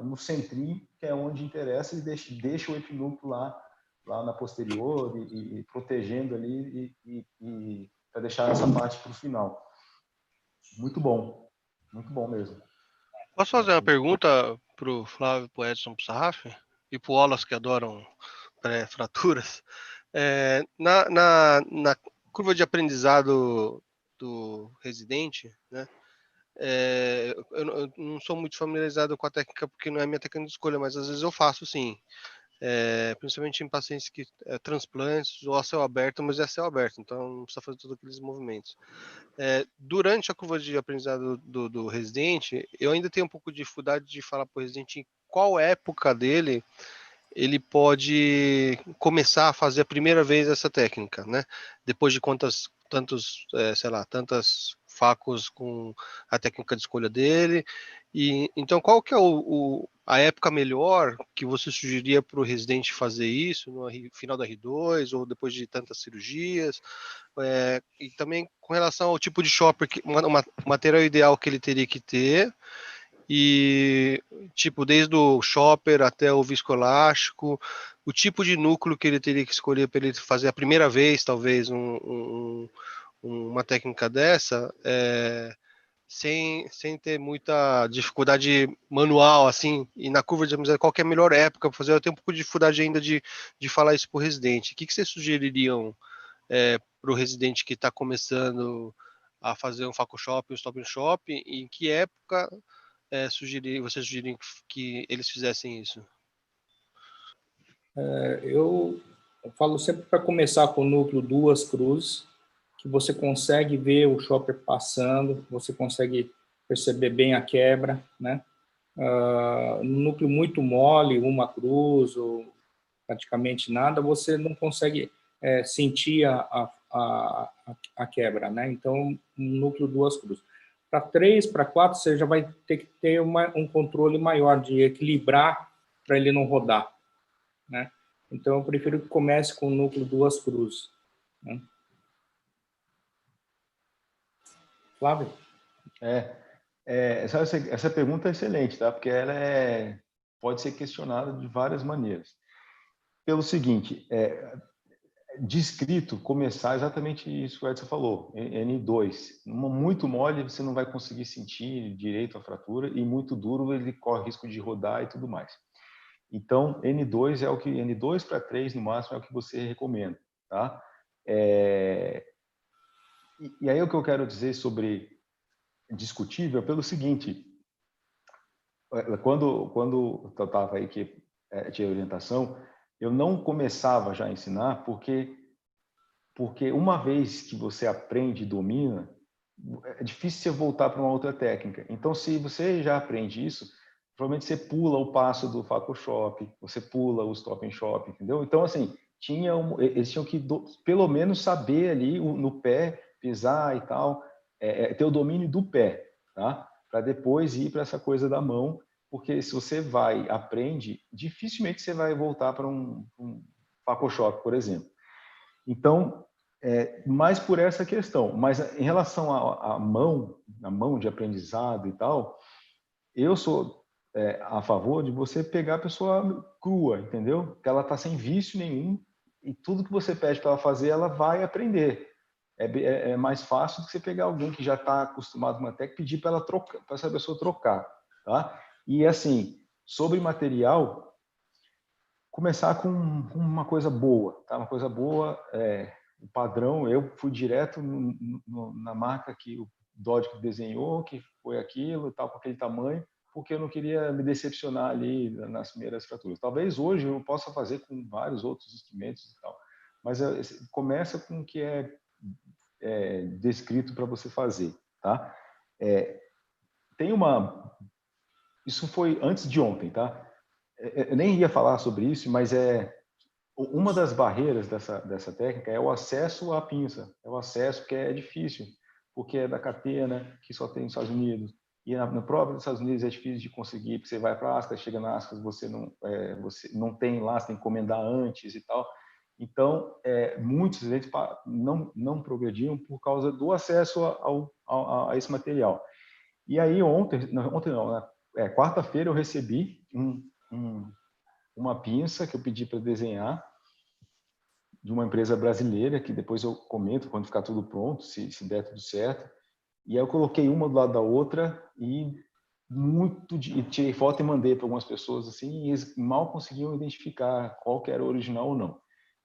Speaker 6: no centrinho, que é onde interessa, e deixa o epinúcleo lá na posterior e protegendo ali e para deixar essa parte para o final. Muito bom mesmo.
Speaker 10: Posso fazer uma pergunta para o Flávio, para o Edson, para o Sarraf e para o Olas, que adoram pré-fraturas? Na curva de aprendizado do residente, né? Eu não sou muito familiarizado com a técnica, porque não é minha técnica de escolha, mas às vezes eu faço sim. Principalmente em pacientes que transplantes ou a céu aberto, mas é céu aberto, então não precisa fazer todos aqueles movimentos. Durante a curva de aprendizado do residente, eu ainda tenho um pouco de dificuldade de falar para o residente em qual época dele ele pode começar a fazer a primeira vez essa técnica, né? Depois de tantas facos com a técnica de escolha dele. E então, qual que é a época melhor que você sugeriria para o residente fazer isso, no final da R2 ou depois de tantas cirurgias? E também com relação ao tipo de shopper, material ideal que ele teria que ter, e tipo, desde o shopper até o viscoelástico, o tipo de núcleo que ele teria que escolher para ele fazer a primeira vez, talvez, uma técnica dessa, sem ter muita dificuldade manual, assim, e na curva de amizade, qual que é a melhor época para fazer? Eu tenho um pouco de dificuldade ainda de falar isso para o residente. O que vocês sugeririam para o residente que está começando a fazer um Faco Shop, um Stop and Shop, e em que época vocês sugeririam que eles fizessem isso?
Speaker 4: Eu falo sempre para começar com o núcleo duas cruzes, que você consegue ver o shopper passando, você consegue perceber bem a quebra, né? No núcleo muito mole, uma cruz ou praticamente nada, você não consegue sentir a quebra, né? Então, um núcleo duas cruzes. Para 3, para 4, você já vai ter que ter um controle maior de equilibrar para ele não rodar, né? Então, eu prefiro que comece com o núcleo duas cruzes, né? Flávio?
Speaker 6: Essa pergunta é excelente, tá? Porque ela pode ser questionada de várias maneiras. Pelo seguinte, descrito começar exatamente isso que o Edson falou, N2. Muito mole você não vai conseguir sentir direito a fratura, e muito duro ele corre risco de rodar e tudo mais. Então, N2 N2 para 3 no máximo é o que você recomenda, tá? E aí o que eu quero dizer sobre discutível pelo seguinte: quando eu estava aí que tinha orientação, eu não começava já a ensinar porque uma vez que você aprende e domina, é difícil você voltar para uma outra técnica. Então, se você já aprende isso, provavelmente você pula o passo do Faco Shop, você pula o Stop and Shop, entendeu? Então, assim, eles tinham que pelo menos saber ali no pé, pisar e tal, ter o domínio do pé, tá? Para depois ir para essa coisa da mão, porque se você aprende, dificilmente você vai voltar para um Faco Shop, por exemplo. Então, mais por essa questão. Mas em relação à mão de aprendizado e tal, eu sou a favor de você pegar a pessoa crua, entendeu? Que ela está sem vício nenhum, e tudo que você pede para ela fazer, ela vai aprender. É mais fácil do que você pegar alguém que já está acostumado com uma técnica e pedir para ela trocar, para essa pessoa trocar, tá? E assim, sobre material, começar com uma coisa boa, tá? Uma coisa boa, o padrão. Eu fui direto na marca que o Dodge desenhou, que foi aquilo e tal, com aquele tamanho, porque eu não queria me decepcionar ali nas primeiras fraturas. Talvez hoje eu possa fazer com vários outros instrumentos e tal, mas começa com o que é descrito para você fazer, tá? Isso foi antes de ontem, tá? Eu nem ia falar sobre isso, mas uma das barreiras dessa técnica é o acesso à pinça. É o acesso que é difícil, porque é da catena, que só tem nos Estados Unidos. E no próprio dos Estados Unidos é difícil de conseguir, porque você vai para a Ascas, chega na Ascas, você não tem lá, você tem que encomendar antes e tal. Então, muitos eles não progrediam por causa do acesso a esse material. E aí, quarta-feira, eu recebi uma pinça que eu pedi para desenhar, de uma empresa brasileira, que depois eu comento quando ficar tudo pronto, se der tudo certo. E aí eu coloquei uma do lado da outra e tirei foto e mandei para algumas pessoas assim, e eles mal conseguiam identificar qual que era o original ou não.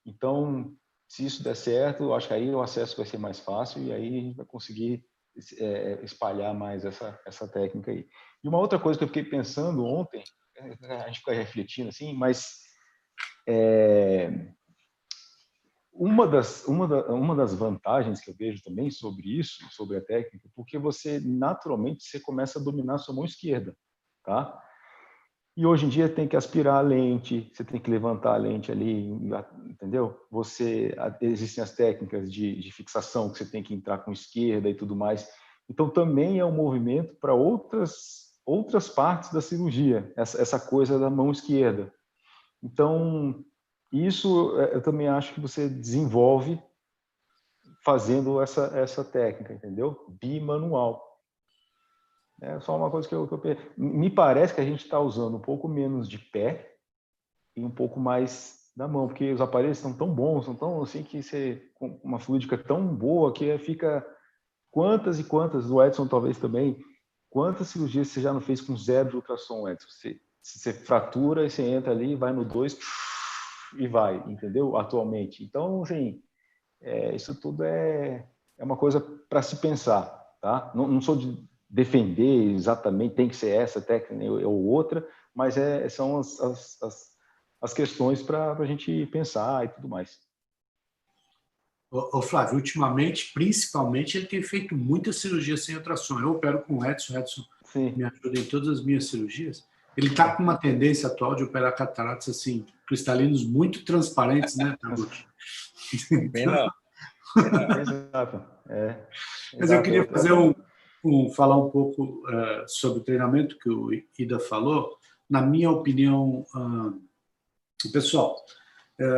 Speaker 6: Então, se isso der certo, eu acho que aí o acesso vai ser mais fácil, e aí a gente vai conseguir espalhar mais essa técnica aí. E uma outra coisa que eu fiquei pensando ontem, a gente fica refletindo assim, mas uma das vantagens que eu vejo também sobre isso, sobre a técnica, porque você naturalmente começa a dominar a sua mão esquerda, tá? E hoje em dia tem que aspirar a lente, você tem que levantar a lente ali, entendeu? Existem as técnicas de fixação que você tem que entrar com esquerda e tudo mais. Então também é um movimento para outras partes da cirurgia, essa coisa da mão esquerda. Então isso eu também acho que você desenvolve fazendo essa técnica, entendeu? Bimanual. É só uma coisa que eu me parece que a gente está usando um pouco menos de pé e um pouco mais da mão, porque os aparelhos são tão bons, são tão assim que você com uma fluídica tão boa que fica quantas e quantas, o Edson talvez também, quantas cirurgias você já não fez com 0 de ultrassom, Edson? Você fratura e você entra ali, vai no 2 e vai, entendeu? Atualmente. Então, assim, isso tudo é uma coisa para se pensar, tá? Não sou de defender exatamente, tem que ser essa técnica ou outra, mas são as questões para a gente pensar e tudo mais.
Speaker 8: Ô Flávio, ultimamente, principalmente, ele tem feito muitas cirurgias sem ultrassom. Eu opero com o Edson me ajuda em todas as minhas cirurgias. Ele está com uma tendência atual de operar cataratas assim, cristalinos muito transparentes, né, Taguchi?
Speaker 4: Bem não.
Speaker 6: Exato.
Speaker 8: Mas eu queria fazer falar um pouco sobre o treinamento que o Ida falou. Na minha opinião, pessoal,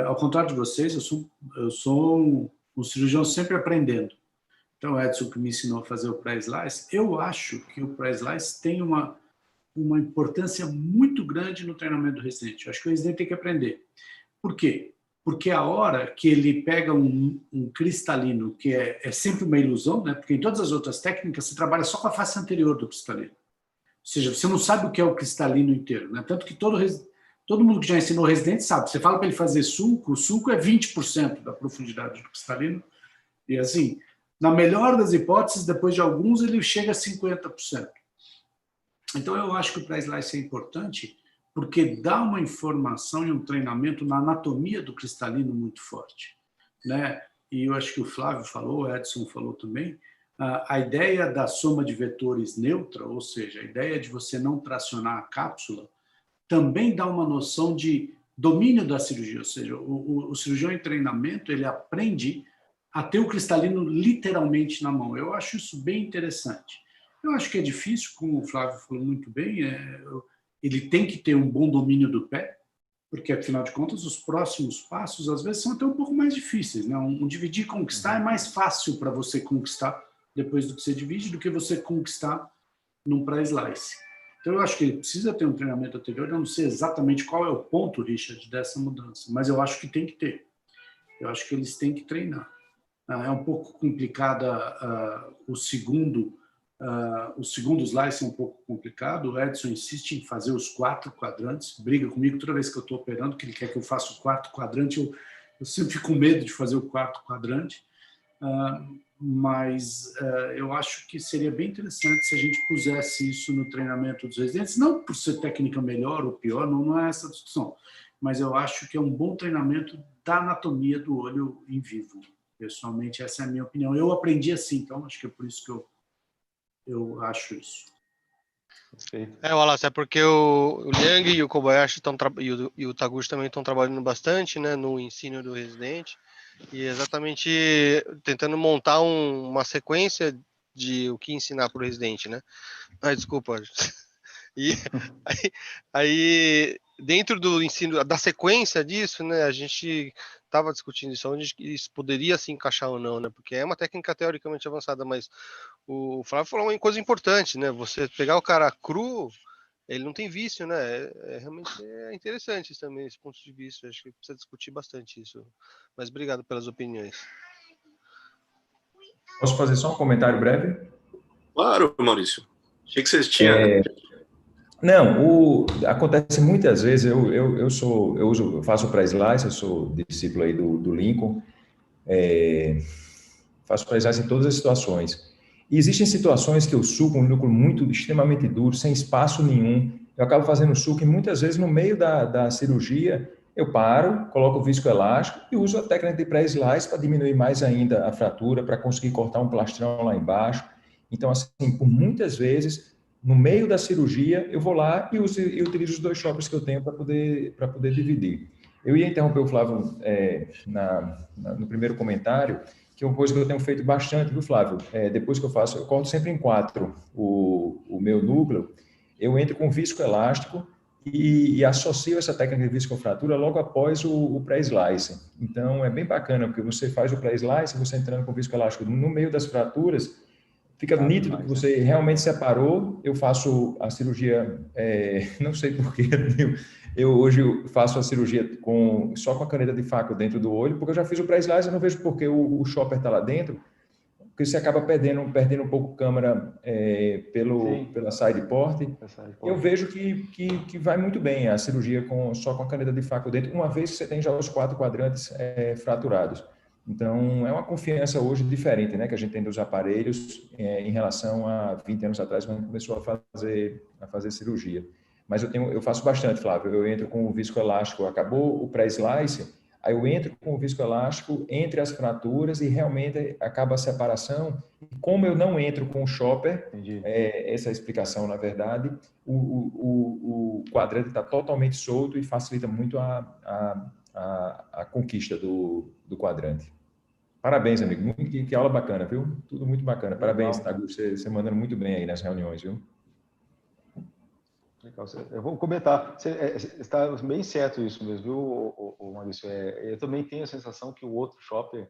Speaker 8: ao contrário de vocês, eu sou um cirurgião sempre aprendendo. Então, o Edson que me ensinou a fazer o pré-slice, eu acho que o pré-slice tem uma importância muito grande no treinamento do residente. Eu acho que o residente tem que aprender. Por quê? Porque a hora que ele pega um cristalino, que é sempre uma ilusão, né? Porque em todas as outras técnicas você trabalha só com a face anterior do cristalino. Ou seja, você não sabe o que é o cristalino inteiro, né? Tanto que todo mundo que já ensinou residente sabe. Você fala para ele fazer sulco, o sulco é 20% da profundidade do cristalino. E assim, na melhor das hipóteses, depois de alguns, ele chega a 50%. Então eu acho que o pré-slice é importante porque dá uma informação e um treinamento na anatomia do cristalino muito forte, né? E eu acho que o Flávio falou, o Edson falou também, a ideia da soma de vetores neutra, ou seja, a ideia de você não tracionar a cápsula, também dá uma noção de domínio da cirurgia, ou seja, o cirurgião em treinamento, ele aprende a ter o cristalino literalmente na mão. Eu acho isso bem interessante. Eu acho que é difícil, como o Flávio falou muito bem, ele tem que ter um bom domínio do pé, porque, afinal de contas, os próximos passos, às vezes, são até um pouco mais difíceis, né? Dividir e conquistar é mais fácil para você conquistar depois do que você divide do que você conquistar num pré-slice. Então, eu acho que ele precisa ter um treinamento anterior. Eu não sei exatamente qual é o ponto, Richard, dessa mudança, mas eu acho que tem que ter. Eu acho que eles têm que treinar. É um pouco complicada o segundo slice é um pouco complicado. O Edson insiste em fazer os 4 quadrantes, briga comigo toda vez que eu estou operando, que ele quer que eu faça o 4º quadrante. Eu sempre fico com medo de fazer o 4º quadrante, mas eu acho que seria bem interessante se a gente pusesse isso no treinamento dos residentes, não por ser técnica melhor ou pior, não é essa a discussão, mas eu acho que é um bom treinamento da anatomia do olho em vivo. Pessoalmente, essa é a minha opinião. Eu aprendi assim, então acho que é por isso que eu acho isso.
Speaker 10: Wallace, é porque o Liang e o Kobayashi e o Taguchi também estão trabalhando bastante, né, no ensino do residente, e exatamente tentando montar uma sequência de o que ensinar para o residente, né? Desculpa. E aí, dentro do ensino, da sequência disso, né, a gente estava discutindo isso, onde isso poderia se encaixar ou não, né? Porque é uma técnica teoricamente avançada, mas o Flávio falou uma coisa importante, né? Você pegar o cara cru, ele não tem vício, né? Realmente interessante isso também, esse ponto de vista. Acho que precisa discutir bastante isso. Mas obrigado pelas opiniões.
Speaker 12: Posso fazer só um comentário breve?
Speaker 1: Claro, Maurício. Achei que vocês tinham...
Speaker 12: Não, acontece muitas vezes, eu faço pré-slice, eu sou discípulo aí do Lincoln, faço pré-slice em todas as situações. E existem situações que eu suco um núcleo extremamente duro, sem espaço nenhum, eu acabo fazendo suco e muitas vezes no meio da cirurgia eu paro, coloco o viscoelástico e uso a técnica de pré-slice para diminuir mais ainda a fratura, para conseguir cortar um plastrão lá embaixo. Então, assim, por muitas vezes... no meio da cirurgia, eu vou lá e utilizo os 2 shoppers que eu tenho para poder dividir. Eu ia interromper o Flávio no primeiro comentário, que é uma coisa que eu tenho feito bastante, viu, Flávio? Depois que eu corto sempre em 4 o meu núcleo, eu entro com viscoelástico e associo essa técnica de viscofratura logo após o pré-slice. Então, é bem bacana, porque você faz o pré-slice, você entrando com viscoelástico no meio das fraturas, fica nítido que você realmente separou. Eu faço a cirurgia, não sei porquê, eu hoje faço a cirurgia só com a caneta de faco dentro do olho, porque eu já fiz o pré-slice, eu não vejo porque o shopper está lá dentro, porque você acaba perdendo um pouco câmera pela side port. Eu vejo que vai muito bem a cirurgia só com a caneta de faco dentro, uma vez que você tem já os 4 quadrantes fraturados. Então, é uma confiança hoje diferente, né, que a gente tem dos aparelhos em relação a 20 anos atrás, quando a gente começou a fazer cirurgia. Mas eu faço bastante, Flávio. Eu entro com o viscoelástico, acabou o pré-slice, aí eu entro com o viscoelástico entre as fraturas e realmente acaba a separação. Como eu não entro com o shopper, essa é a explicação, na verdade, o quadrante está totalmente solto e facilita muito a conquista do quadrante. Parabéns, amigo. Que aula bacana, viu? Tudo muito bacana. Parabéns, Tagu. Você mandando muito bem aí nas reuniões, viu?
Speaker 6: Legal. Eu vou comentar. Está bem certo isso mesmo, viu, Maurício? Eu também tenho a sensação que o outro shopper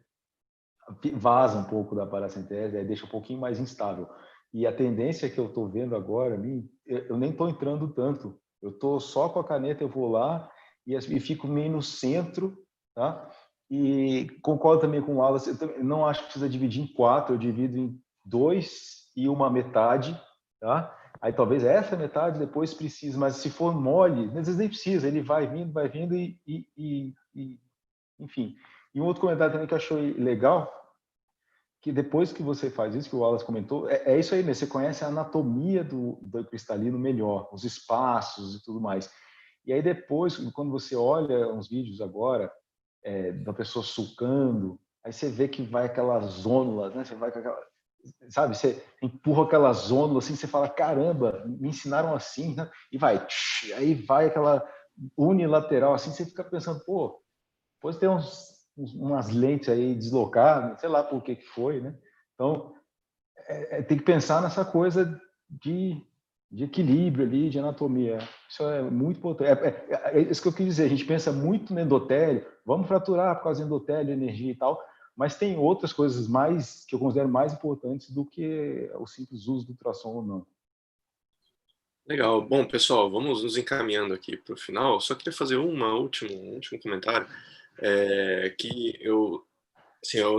Speaker 6: vaza um pouco da paracentese, deixa um pouquinho mais instável. E a tendência que eu estou vendo agora, eu nem estou entrando tanto. Eu estou só com a caneta, eu vou lá e fico meio no centro, tá? E concordo também com o Wallace, eu não acho que precisa dividir em 4, eu divido em 2 e uma metade, tá? Aí talvez essa metade depois precise, mas se for mole, às vezes nem precisa, ele vai vindo e enfim. E um outro comentário também que eu achei legal, que depois que você faz isso, que o Wallace comentou, é isso aí mesmo, você conhece a anatomia do cristalino melhor, os espaços e tudo mais. E aí depois, quando você olha uns vídeos agora, da pessoa sulcando, aí você vê que vai aquela zônula, né? Você vai com aquela, sabe, você empurra aquela zônula assim, você fala, caramba, me ensinaram assim, né? E vai, aí vai aquela unilateral assim, você fica pensando, pô, depois tem umas lentes aí deslocadas, sei lá por que foi, né? Então, tem que pensar nessa coisa de equilíbrio ali, de anatomia. Isso é muito importante. É isso que eu quis dizer. A gente pensa muito no endotélio, vamos fraturar por causa do endotélio, energia e tal, mas tem outras coisas que eu considero mais importantes do que o simples uso do ultrassom ou não.
Speaker 1: Legal. Bom, pessoal, vamos nos encaminhando aqui para o final. Só queria fazer um último comentário, que eu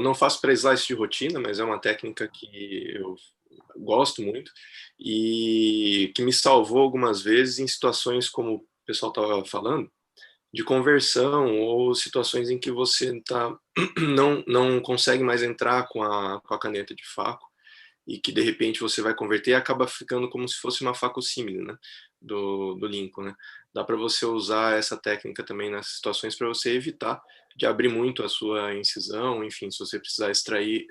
Speaker 1: não faço pré-slice de rotina, mas é uma técnica que eu gosto muito e que me salvou algumas vezes em situações como o pessoal estava falando, de conversão ou situações em que você não consegue mais entrar com a caneta de faco e que de repente você vai converter e acaba ficando como se fosse uma facossímile, né, do Lincoln, né? Dá para você usar essa técnica também nas situações para você evitar de abrir muito a sua incisão, enfim, se você precisar extrair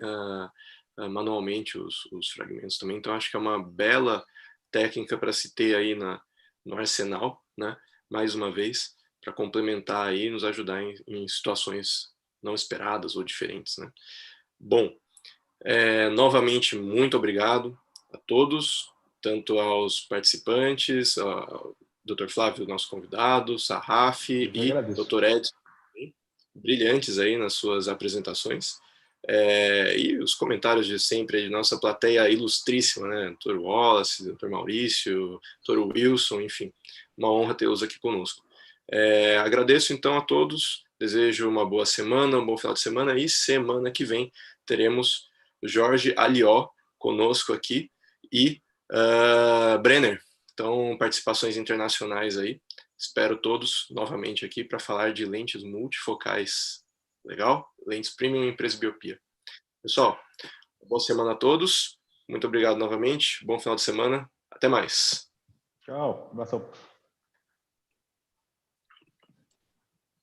Speaker 1: manualmente os fragmentos também. Então acho que é uma bela técnica para se ter aí no arsenal, né? Mais uma vez, para complementar aí, nos ajudar em situações não esperadas ou diferentes, né? Bom, novamente, muito obrigado a todos, tanto aos participantes, ao Dr. Flávio, nosso convidado, Sarraf e Dr. Edson, brilhantes aí nas suas apresentações, e os comentários de sempre de nossa plateia ilustríssima, né? Dr. Wallace, Dr. Maurício, Dr. Wilson, enfim, uma honra tê-los aqui conosco. Agradeço então a todos, desejo uma boa semana, um bom final de semana, e semana que vem teremos Jorge Alió conosco aqui e Brenner. Então, participações internacionais aí. Espero todos novamente aqui para falar de lentes multifocais. Legal? Lentes premium em presbiopia. Pessoal, boa semana a todos. Muito obrigado novamente. Bom final de semana. Até mais.
Speaker 6: Tchau. Abração.